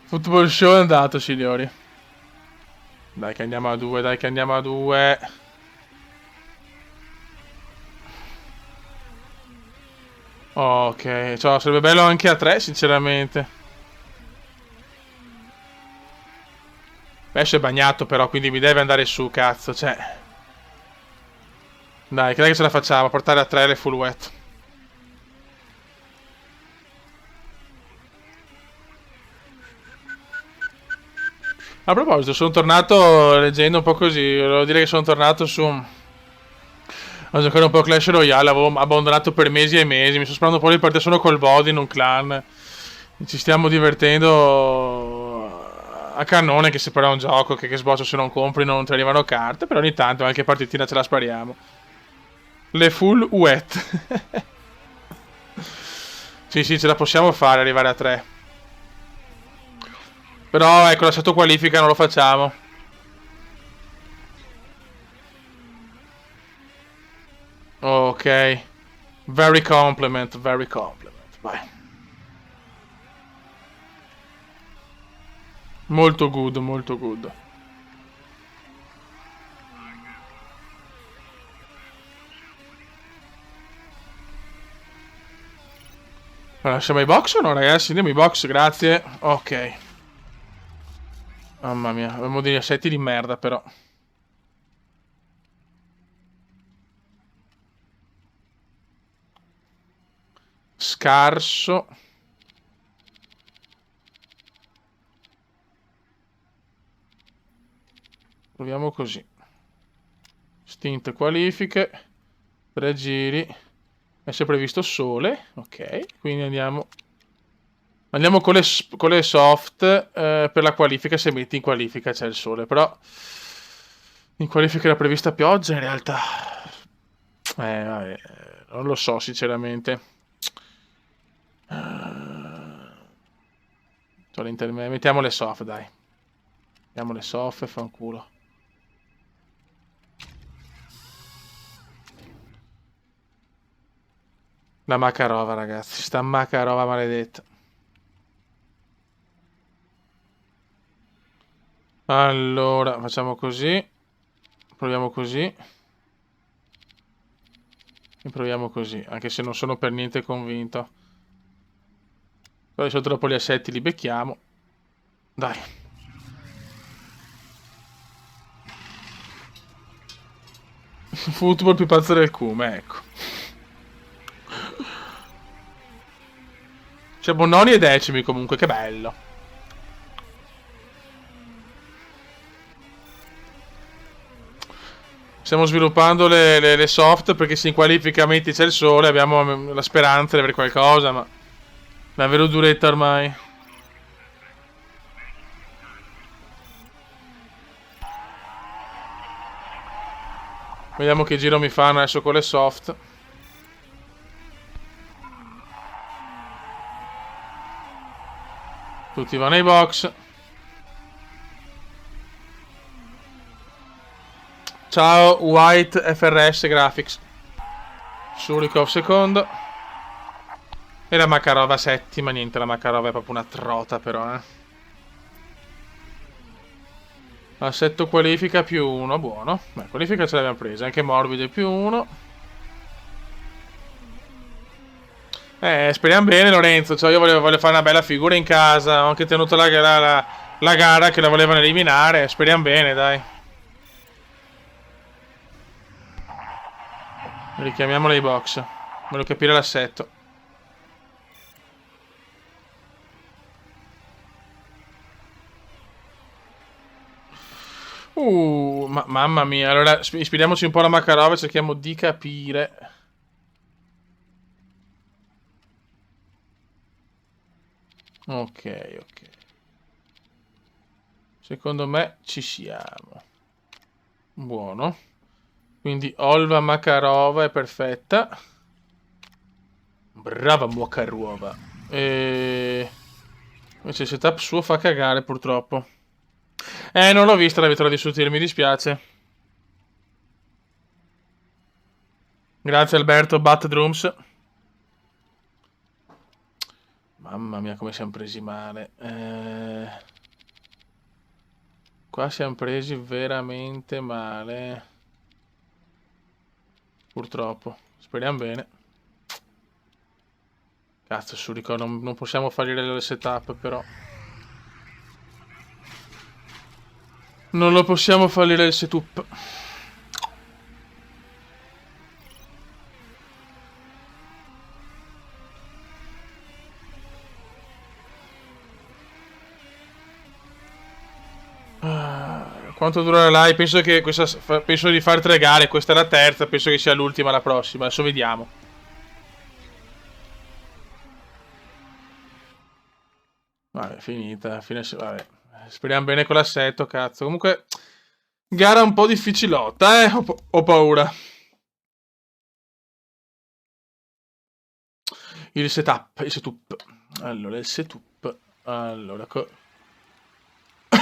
Football Show è andato, signori. Dai che andiamo a 2, dai che andiamo a 2. Ok, cioè, sarebbe bello anche a 3, sinceramente. Adesso è bagnato però, quindi mi deve andare su, cazzo, cioè. Dai, che ce la facciamo, portare a 3 le full wet. A proposito, sono tornato leggendo un po' così, volevo dire che sono tornato su A giocare un po' a Clash Royale, avevo abbandonato per mesi e mesi. Mi sto sperando poi di partire solo col body in un clan. Ci stiamo divertendo a cannone, che se però è un gioco che sboccia se non compri non ti arrivano carte, però ogni tanto qualche partitina ce la spariamo. Le full wet. Sì, sì, ce la possiamo fare arrivare a 3. Però ecco, la sottoqualifica non lo facciamo. Ok. Very compliment, very compliment. Vai. Molto good, molto good. Lasciamo i box o no, ragazzi? Andiamo i box, grazie. Ok. Mamma mia, abbiamo degli assetti di merda, però. Scarso. Proviamo così. Stint qualifiche. 3 giri. È sempre visto sole. Ok, quindi andiamo. Andiamo con le soft per la qualifica. Se metti in qualifica c'è il sole. Però in qualifica era prevista pioggia in realtà. Vabbè, non lo so sinceramente. Mettiamo le soft, dai. Mettiamo le soft e fanculo. La Makarova, ragazzi. Sta Makarova maledetta. Allora, facciamo così. Proviamo così. E proviamo così. Anche se non sono per niente convinto. Poi sotto dopo gli assetti li becchiamo. Dai. Football più pazzo del cume, ecco. Siamo noni e decimi comunque, che bello. Stiamo sviluppando le soft perché se in qualifica metti c'è il sole abbiamo la speranza di avere qualcosa, ma davvero duretta ormai. Vediamo che giro mi fanno adesso con le soft. Tutti vanno ai box. Ciao White FRS Graphics. Surikov secondo. E la Makarova settima. Niente, la Makarova è proprio una trota però, Assetto qualifica più 1, buono. Beh, qualifica ce l'abbiamo presa. Anche morbide più 1. Speriamo bene Lorenzo. Cioè io voglio fare una bella figura in casa. Ho anche tenuto la gara che la volevano eliminare. Speriamo bene, dai. Richiamiamola ai box. Voglio capire l'assetto. Mamma mia. Allora, ispiriamoci un po' alla Makarova e cerchiamo di capire. Ok, ok. Secondo me ci siamo. Buono. Quindi Olva Makarova è perfetta. Brava Makarova. Invece il setup suo fa cagare purtroppo. Non l'ho vista la vittoria di Sutil, mi dispiace. Grazie Alberto, Bat Drums. Mamma mia come siamo presi male. Qua siamo presi veramente male. Purtroppo. Speriamo bene. Cazzo, Suriko, non possiamo fallire il setup però. Non lo possiamo fallire il setup. Quanto dura la live? Penso che penso di fare 3 gare, questa è la terza, penso che sia l'ultima la prossima, adesso vediamo. Vabbè, finita, vabbè. Speriamo bene con l'assetto, cazzo. Comunque, gara un po' difficilotta, ho paura. Il setup. Allora, il setup. Allora,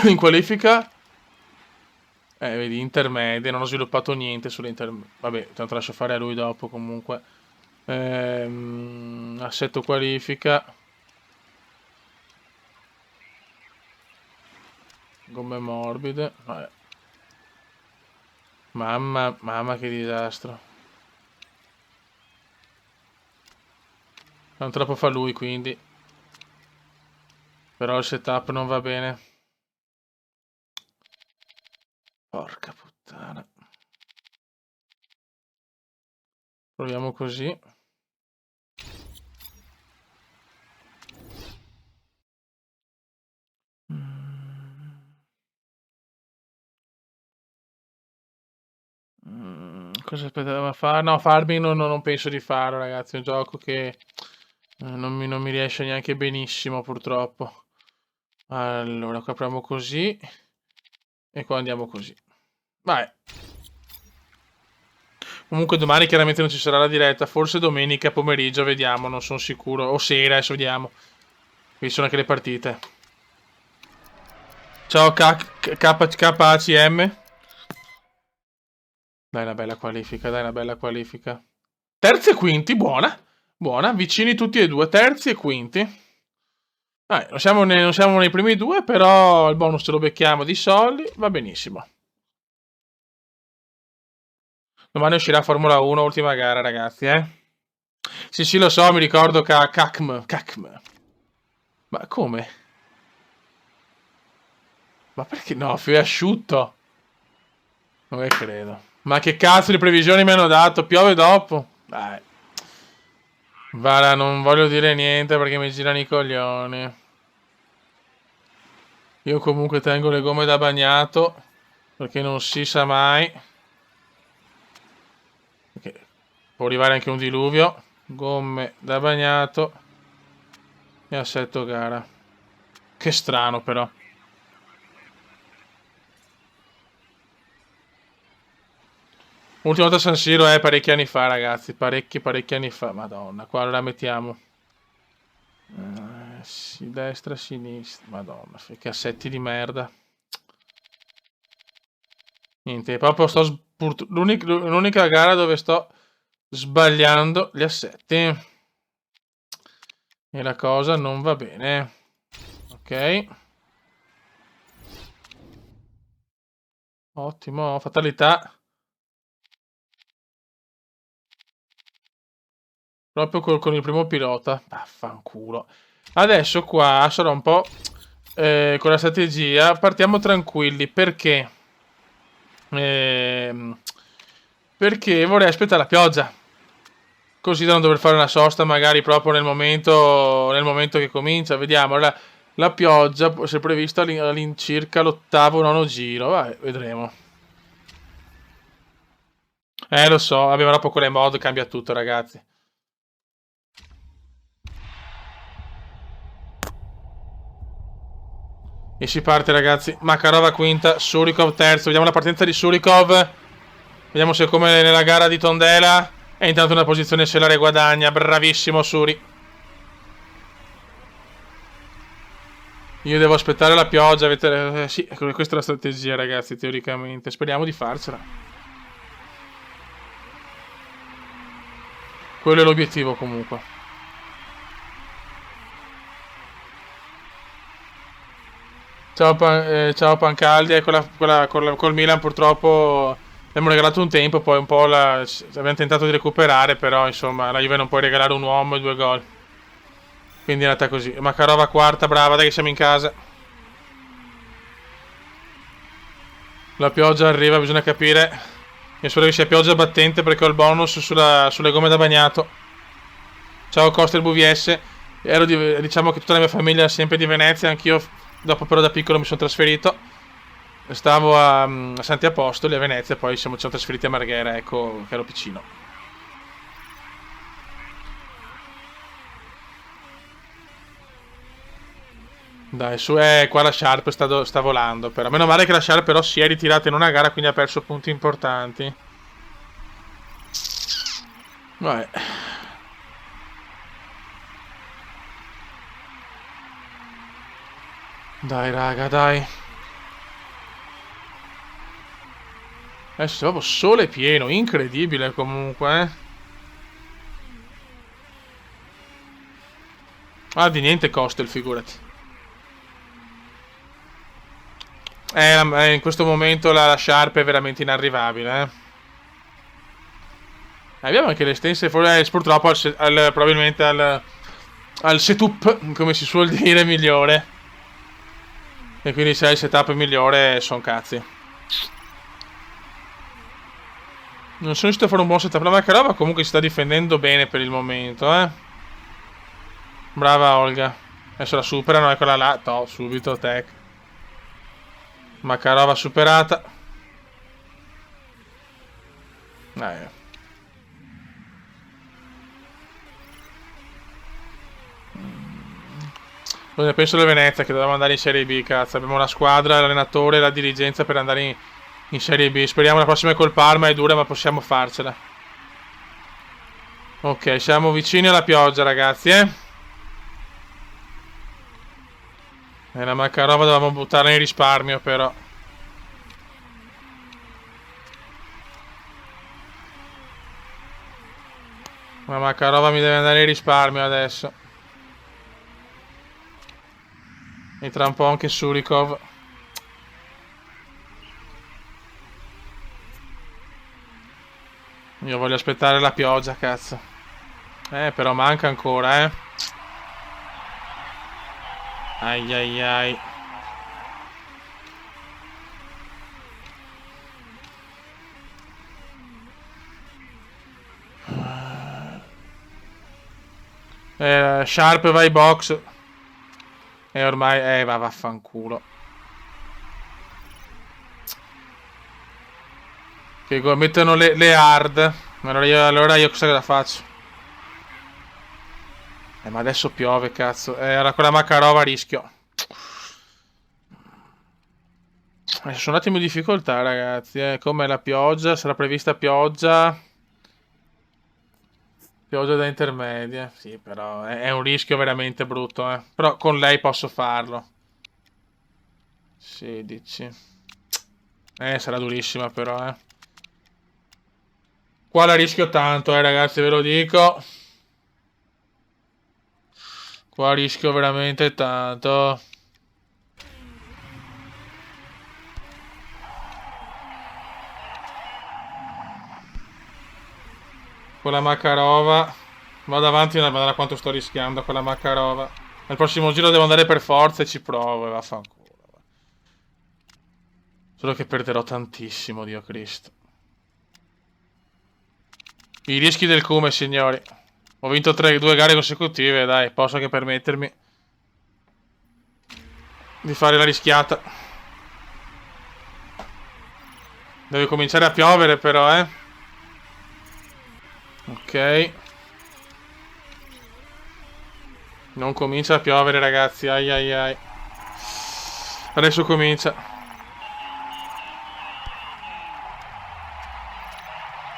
in qualifica... vedi, intermedie, non ho sviluppato niente sulle intermedie. Vabbè, tanto lascio fare a lui dopo, comunque. Assetto qualifica. Gomme morbide. Vabbè. Mamma che disastro. Non troppo fa lui, quindi. Però il setup non va bene. Porca puttana. Proviamo così. Cosa aspettava a fare? No, farming non penso di farlo, ragazzi. È un gioco che non mi riesce neanche benissimo, purtroppo. Allora, qua apriamo così. E qua andiamo così. Vai. Comunque domani chiaramente non ci sarà la diretta. Forse domenica pomeriggio, vediamo, non sono sicuro. O sera, adesso vediamo. Qui sono anche le partite. Ciao KACM. Dai una bella qualifica, dai una bella qualifica. Terzi e quinti, buona. Buona, vicini tutti e due, terzi e quinti. Non siamo nei primi due, però il bonus ce lo becchiamo di soldi, va benissimo. Domani uscirà Formula 1, ultima gara, ragazzi, Sì, lo so, mi ricordo CACM. Ma come? Ma perché no? È asciutto. Non è credo. Ma che cazzo di previsioni mi hanno dato? Piove dopo? Dai. Vara, non voglio dire niente perché mi girano i coglioni. Io comunque tengo le gomme da bagnato perché non si sa mai. Perché può arrivare anche un diluvio. Gomme da bagnato e assetto gara. Che strano però. Ultima volta a San Siro parecchi anni fa, ragazzi. Parecchi anni fa. Madonna, qua la mettiamo. Destra, sinistra. Madonna, che assetti di merda. Niente, proprio l'unica gara dove sto sbagliando gli assetti. E la cosa non va bene. Ok. Ottimo, fatalità. Proprio con il primo pilota. Vaffanculo. Adesso qua sarò un po' con la strategia. Partiamo tranquilli. Perché? Perché vorrei aspettare la pioggia. Così da non dover fare una sosta magari proprio nel momento che comincia. Vediamo. La pioggia si è prevista all'incirca l'8º, 9º giro. Vabbè, vedremo. Lo so. Abbiamo dopo con le mod cambia tutto, ragazzi. E si parte, ragazzi. Makarova quinta, Surikov terzo. Vediamo la partenza di Surikov. Vediamo se come nella gara di Tondela. E intanto una posizione se la riguadagna. Bravissimo Suri. Io devo aspettare la pioggia. Sì, questa è la strategia, ragazzi, teoricamente. Speriamo di farcela. Quello è l'obiettivo, comunque. Ciao Pancaldi, col Milan purtroppo abbiamo regalato un tempo, poi un po' abbiamo tentato di recuperare, però insomma la Juve non può regalare un uomo e 2 gol. Quindi è andata così. Makarova quarta, brava, dai che siamo in casa. La pioggia arriva, bisogna capire. Io spero che sia pioggia battente perché ho il bonus sulle gomme da bagnato. Ciao Costa il VVS. Diciamo che tutta la mia famiglia è sempre di Venezia, anch'io dopo però da piccolo mi sono trasferito. Stavo a Santi Apostoli, a Venezia, poi ci siamo trasferiti a Marghera, ecco, che ero piccino. Dai, su, qua la Sharp sta volando, però. Meno male che la Sharp però si è ritirata in una gara, quindi ha perso punti importanti. Vabbè. Dai, raga, dai. Adesso c'è proprio sole pieno, incredibile comunque, eh. Ah, di niente costa il figurati. In questo momento la Sharp è veramente inarrivabile, eh. Abbiamo anche le stesse, purtroppo probabilmente al setup, come si suol dire, migliore. E quindi se hai il setup migliore, son cazzi. Non sono riuscito a fare un buon setup. La Makarova comunque si sta difendendo bene per il momento, eh. Brava Olga. Adesso la superano, eccola là. No, subito, tech. Makarova superata. Penso alle Venezia che dovevamo andare in Serie B, cazzo. Abbiamo la squadra, l'allenatore e la dirigenza per andare in Serie B. Speriamo la prossima col Parma, è dura ma possiamo farcela. Ok, siamo vicini alla pioggia, ragazzi, eh. E la Makarova dovevamo buttarla in risparmio, però. La Makarova mi deve andare in risparmio adesso. E tra un po' anche Surikov. Io voglio aspettare la pioggia, cazzo. Però manca ancora, eh. Ai ai ai. Sharp vai box. E ormai, vaffanculo. Che mettono le hard. Allora io cosa faccio? Ma adesso piove, cazzo. Allora con la Makarova rischio. Sono un attimo in difficoltà, ragazzi. Com'è la pioggia? Sarà prevista pioggia. Pioggia da intermedia. Sì, però è un rischio veramente brutto, eh. Però con lei posso farlo. 16. Sarà durissima però, eh. Qua la rischio tanto, ragazzi, ve lo dico. Qua rischio veramente tanto. Con la Makarova. Vado avanti, guarda quanto sto rischiando con la Makarova. Al prossimo giro devo andare per forza e ci provo e vaffanculo. Solo che perderò tantissimo, Dio Cristo. I rischi del Cume, signori. Ho vinto 2 gare consecutive, dai, posso anche permettermi di fare la rischiata. Deve cominciare a piovere però, eh. Ok. Non comincia a piovere, ragazzi. Ai ai ai. Adesso comincia.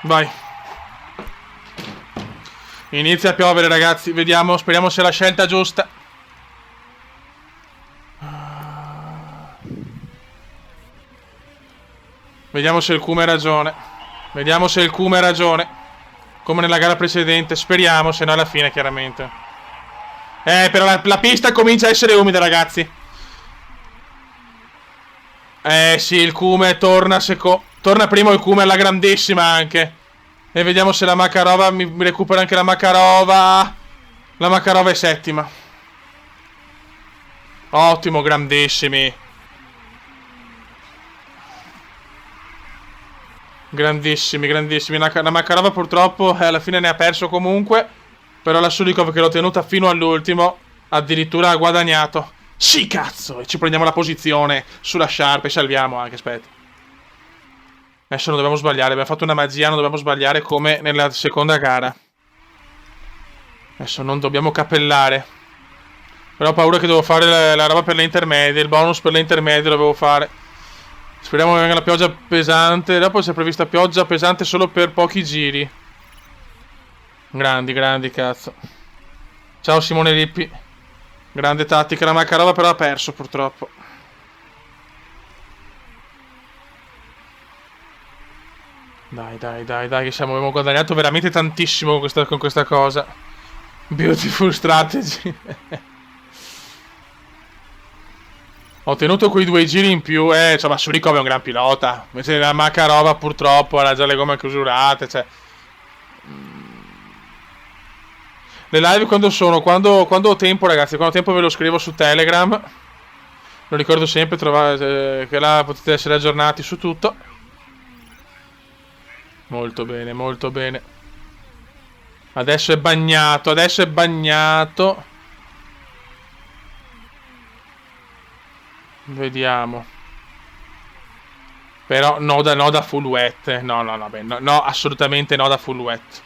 Vai. Inizia a piovere, ragazzi. Vediamo, speriamo sia la scelta giusta. Vediamo se il Cume ha ragione. Vediamo se il Cume ha ragione. Come nella gara precedente. Speriamo, se no alla fine, chiaramente. Però la pista comincia a essere umida, ragazzi. Sì, il Cume torna torna primo il Cume alla grandissima anche. E vediamo se la Makarova mi recupera anche la Makarova. La Makarova è settima. Ottimo, grandissimi. Grandissimi, grandissimi. La Makarova purtroppo alla fine ne ha perso comunque. Però la Surikov che l'ho tenuta fino all'ultimo addirittura ha guadagnato. Sì, cazzo! E ci prendiamo la posizione sulla Sharp e salviamo anche, aspetta. Adesso non dobbiamo sbagliare, abbiamo fatto una magia, non dobbiamo sbagliare come nella seconda gara. Adesso non dobbiamo cappellare. Però ho paura che devo fare la roba per le intermedie, il bonus per le intermedie lo devo fare. Speriamo che venga la pioggia pesante. Dopo c'è prevista pioggia pesante solo per pochi giri. Grandi, grandi, cazzo. Ciao Simone Lippi. Grande tattica, la Makarova però ha perso purtroppo. Dai, dai, dai, dai, che abbiamo guadagnato veramente tantissimo con questa cosa. Beautiful strategy. Ho tenuto quei 2 giri in più, cioè, ma Surikov è un gran pilota. Invece la Makarova purtroppo ha già le gomme chiusurate, cioè. Le live quando sono? Quando ho tempo, ragazzi, quando ho tempo ve lo scrivo su Telegram. Lo ricordo sempre, che là potete essere aggiornati su tutto. Molto bene, molto bene. Adesso è bagnato, adesso è bagnato. Vediamo. Però no da full wet. No, no, no, beh, no, assolutamente no da full wet.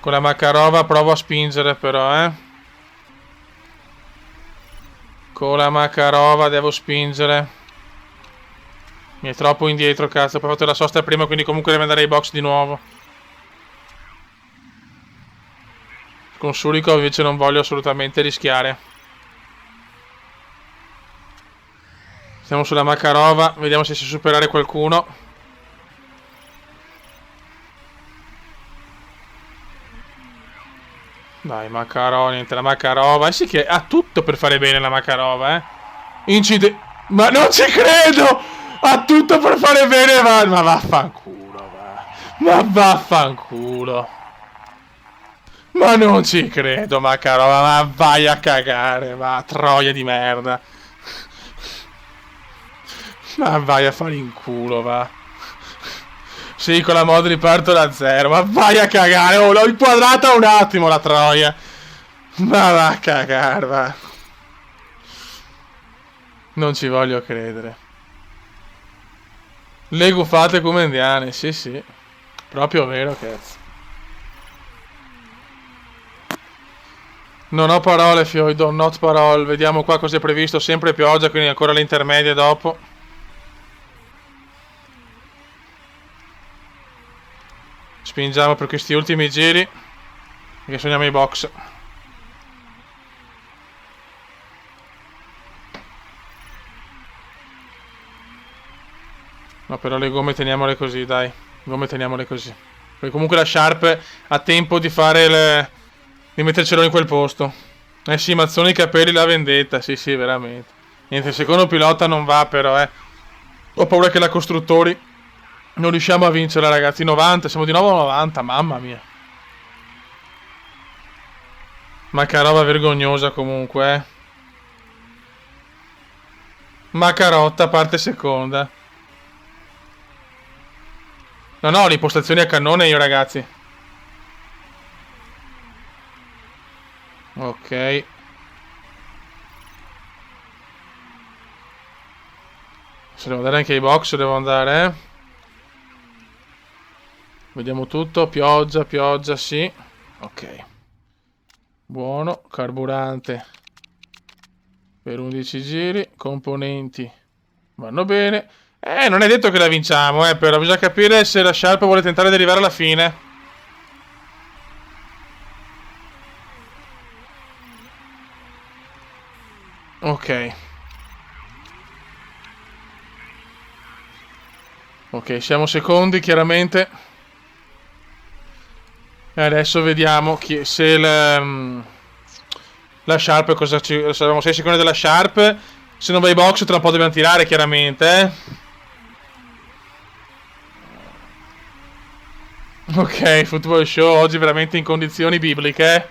Con la Makarova provo a spingere però, Con la Makarova devo spingere. Mi è troppo indietro, cazzo. Poi ho fatto la sosta prima, quindi comunque devo andare ai box di nuovo. Con Surikov invece non voglio assolutamente rischiare. Stiamo sulla Makarova, vediamo se si superare qualcuno. Dai, Makarova, niente, la Makarova. Sì che ha tutto per fare bene la Makarova, Ma non ci credo! Ha tutto per fare bene, ma vaffanculo, va. Ma vaffanculo. Ma non ci credo, Makarova, ma vai a cagare, va, troia di merda. Ma vai a fare in culo, va. Sì, con la mod riparto da zero. Ma vai a cagare. Oh, l'ho inquadrata un attimo la troia. Ma va a cagare, va. Non ci voglio credere. Le gufate come indiane, sì, sì. Proprio vero, cazzo. Non ho parole, Fio, do not parole. Vediamo qua cosa è previsto. Sempre pioggia, quindi ancora le intermedie dopo. Spingiamo per questi ultimi giri. Che sogniamo i box. No, però le gomme teniamole così, dai. Le gomme teniamole così. Perché comunque la Sharp ha tempo di fare di mettercelo in quel posto. Eh sì, Mazzoni i capelli, la vendetta. Sì, sì, veramente. Niente, il secondo pilota non va però, Ho paura che la costruttori non riusciamo a vincerla, ragazzi. 90, siamo di nuovo a 90, mamma mia. Makarova vergognosa comunque, Macarotta, parte seconda. Non ho le impostazioni a cannone io, ragazzi. Ok. Se devo andare anche ai box, devo andare, Vediamo tutto. Pioggia, pioggia, sì. Ok. Buono. Carburante per 11 giri. Componenti vanno bene. Non è detto che la vinciamo, però bisogna capire se la Sharp vuole tentare di arrivare alla fine. Ok. Ok, siamo secondi, chiaramente. E adesso vediamo se la Sharp cosa ci... Saremo 6 secondi della Sharp. Se non vai ai box tra un po' dobbiamo tirare, chiaramente, Ok, Football Show oggi veramente in condizioni bibliche.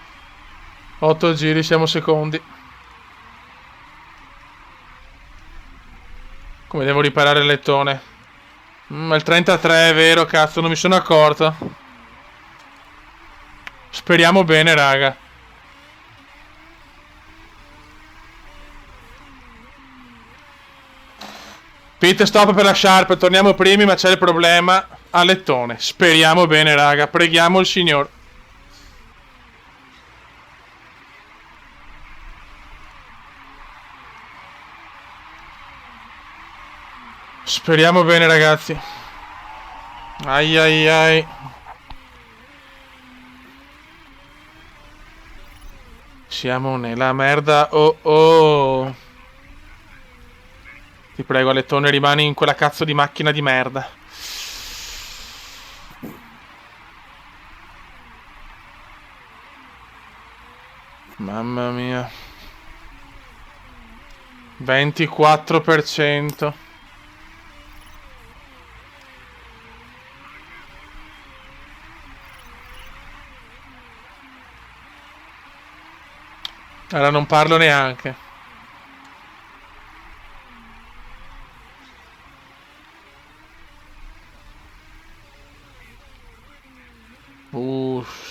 8 giri, siamo secondi. Come devo riparare il lettone? Il 33 è vero, cazzo, non mi sono accorto. Speriamo bene, raga. Pit stop per la Sharp, torniamo primi ma c'è il problema a lettone. Speriamo bene raga, preghiamo il signor. Speriamo bene ragazzi. Ai ai ai. Siamo nella merda. Oh oh. Ti prego Alettone, rimani in quella cazzo di macchina di merda. Mamma mia. 24%. Allora non parlo neanche.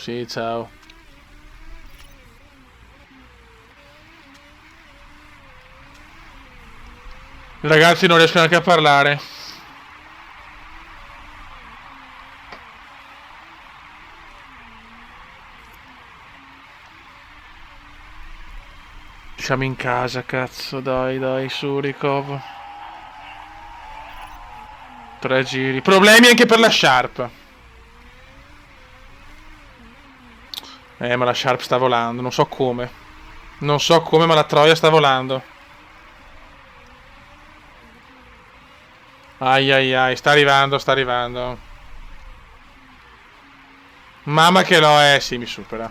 Sì, ciao. I ragazzi non riescono neanche a parlare. Siamo in casa, cazzo, dai, su, ricovo. 3 giri. Problemi anche per la Sharp. Ma la Sharp sta volando, non so come. Non so come, ma la troia sta volando. Ai ai ai, sta arrivando, sta arrivando. Mamma che no, sì, mi supera.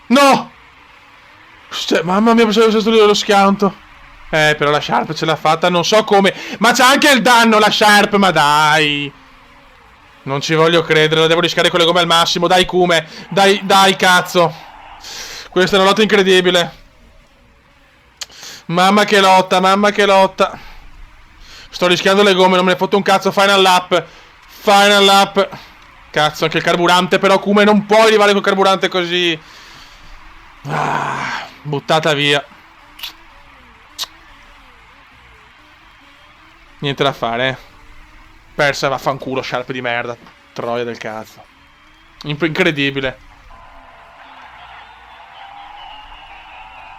No! Cioè, mamma mia, pensavo fosse stato lo schianto. Però la Sharp ce l'ha fatta, non so come. Ma c'ha anche il danno la Sharp, ma dai. Non ci voglio credere, la devo rischiare con le gomme al massimo. Dai, Kume. Dai, cazzo. Questa è una lotta incredibile. Mamma che lotta, mamma che lotta. Sto rischiando le gomme, non me ne foto un cazzo. Final lap. Final lap. Cazzo, anche il carburante, però Kume non puoi arrivare col carburante così. Buttata via. Niente da fare, Persa, vaffanculo, Sharp di merda. Troia del cazzo. Incredibile.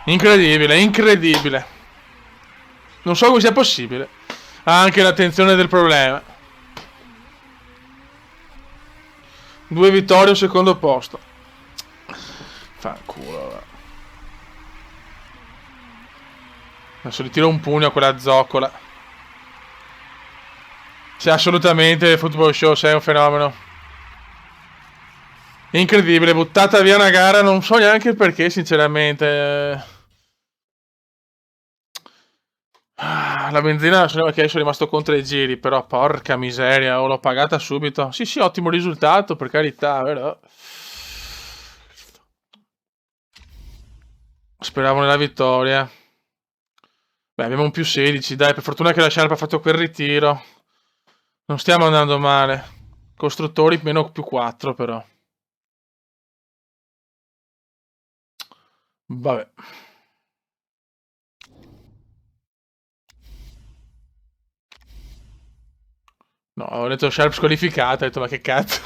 Incredibile. Non so come sia possibile. Ha anche l'attenzione del problema. 2 vittorie, un secondo posto. Fanculo. Adesso gli tiro un pugno a quella zoccola. Sì, assolutamente, Football Show, sei un fenomeno. Incredibile, buttata via una gara, non so neanche il perché, sinceramente. La benzina che adesso è rimasto contro i giri, però porca miseria, l'ho pagata subito. Sì, ottimo risultato, per carità, però. Speravo nella vittoria. Beh, abbiamo un più 16, dai, per fortuna che la Sharp ha fatto quel ritiro. Non stiamo andando male. Costruttori meno più 4, però. Vabbè. No, ho detto Sharp squalificata, ho detto ma che cazzo.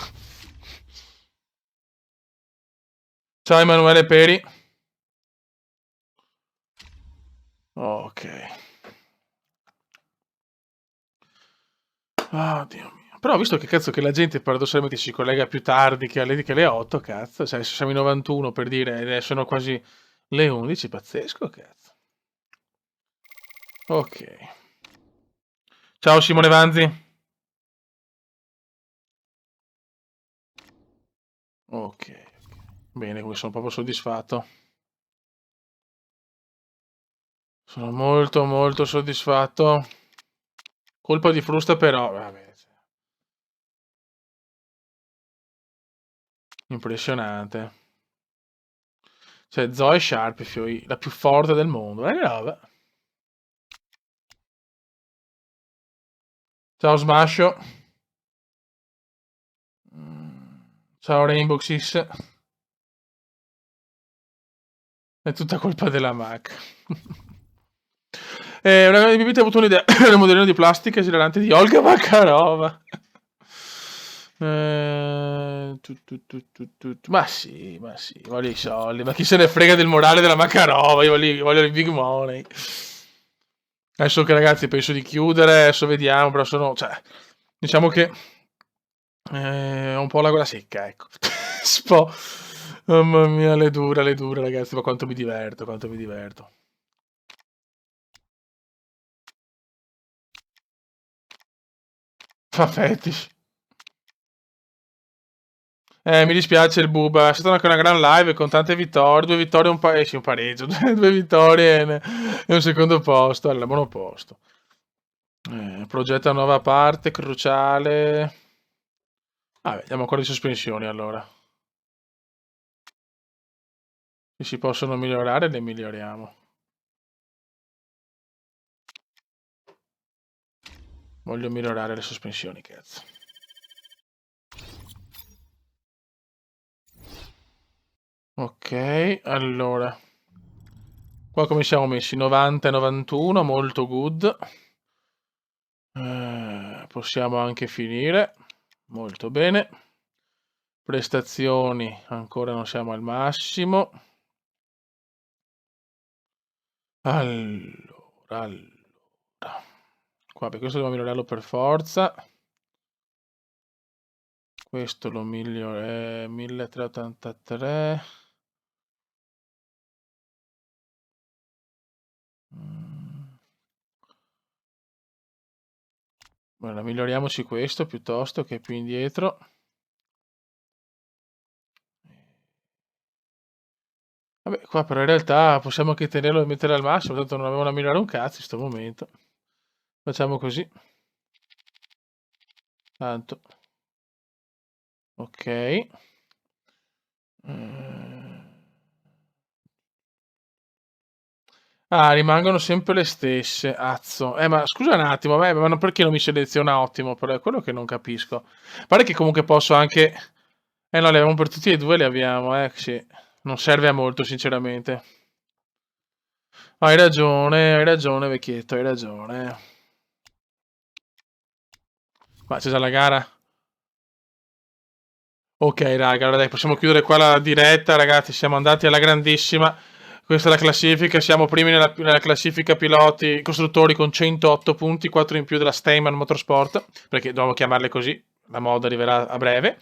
Ciao Emanuele Peri. Ok. Oh, Dio mio. Però ho visto che cazzo che la gente paradossalmente si collega più tardi che alle 8, cazzo. Cioè, se siamo in 91 per dire, sono quasi le 11, pazzesco, cazzo. Ok. Ciao Simone Vanzi. Ok. Bene, come sono proprio soddisfatto. Sono molto soddisfatto. Colpa di frusta però, vabbè. Impressionante. Cioè, Zoe Sharp, la più forte del mondo. Che roba. Ciao Smasho. Ciao Rainbow Six. È tutta colpa della Mac. Una grande bibita ha avuto un'idea. Il modellino di plastica esilarante di Olga Makarova. Ma sì, voglio i soldi. Ma chi se ne frega del morale della Makarova? Io voglio il big money. Adesso che ragazzi penso di chiudere, adesso vediamo, però sono, cioè, diciamo che ho un po' la gola secca, ecco. Mamma mia, le dure ragazzi, ma quanto mi diverto. Fa fetish. Mi dispiace il Buba, è stata anche una gran live con tante vittorie, 2 vittorie e un pareggio, 2 vittorie e un secondo posto, al buono posto. Progetta nuova parte, cruciale. Vediamo ancora di sospensioni allora. Se si possono migliorare, le miglioriamo. Voglio migliorare le sospensioni, cazzo. Ok, allora. Qua come siamo messi? 90 e 91, molto good. Possiamo anche finire. Molto bene. Prestazioni, ancora non siamo al massimo. Allora. Qua, per questo devo migliorarlo per forza. Questo lo migliore 1383. Allora, miglioriamoci questo piuttosto che più indietro. Vabbè, qua però in realtà possiamo anche tenerlo e mettere al massimo, tanto non avevano a migliorare un cazzo in questo momento. Facciamo così. Tanto. Ok. Rimangono sempre le stesse. Azzo. Ma scusa un attimo, ma perché non mi seleziona ottimo? Però è quello che non capisco. Pare che comunque posso anche... no, le abbiamo per tutti e due, le abbiamo, sì. Non serve a molto, sinceramente. Hai ragione, vecchietto, hai ragione. Ma c'è già la gara? Ok, raga, allora dai, possiamo chiudere qua la diretta, ragazzi, siamo andati alla grandissima. Questa è la classifica, siamo primi nella classifica piloti costruttori con 108 punti, 4 in più della Steyman Motorsport, perché dobbiamo chiamarle così, la moda arriverà a breve.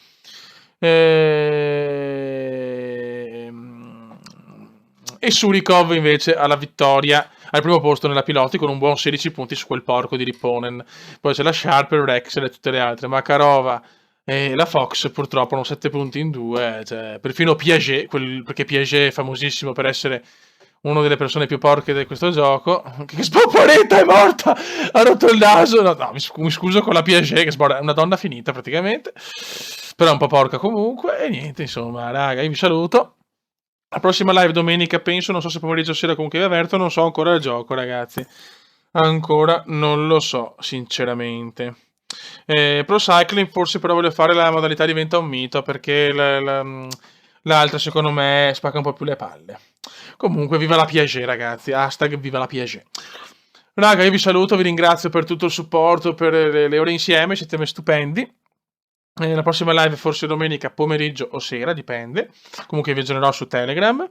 E Surikov invece alla vittoria, al primo posto nella piloti con un buon 16 punti su quel porco di Ripponen. Poi c'è la Sharp, il Rex e tutte le altre, Makarova e la Fox purtroppo hanno 7 punti in 2, cioè, perfino Piaget, perché Piaget è famosissimo per essere una delle persone più porche di questo gioco. Che Spoporetta è morta! Ha rotto il naso! No, mi scuso con la Piaget, che è una donna finita praticamente. Però è un po' porca comunque. E niente, insomma, raga, io vi saluto. La prossima live domenica penso, non so se pomeriggio o sera comunque vi avverto, non so ancora il gioco, ragazzi. Ancora non lo so, sinceramente. Pro Cycling forse però voglio fare la modalità diventa un mito perché l'altra secondo me spacca un po' più le palle. Comunque viva la Piaget ragazzi, hashtag viva la Piaget. Raga, io vi saluto, vi ringrazio per tutto il supporto, per le ore insieme, siete stupendi. La prossima live forse domenica pomeriggio o sera, dipende. Comunque vi aggiornerò su Telegram.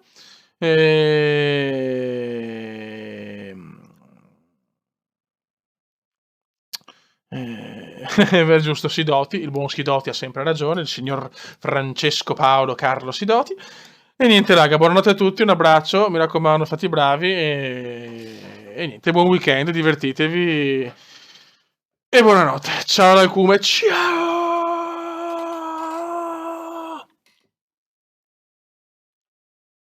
Giusto, Sidoti, il buon Sidoti ha sempre ragione, il signor Francesco Paolo Carlo Sidoti. E niente raga, buonanotte a tutti, un abbraccio, mi raccomando fate i bravi e niente, buon weekend, divertitevi e buonanotte. Ciao dal Cume, ciao!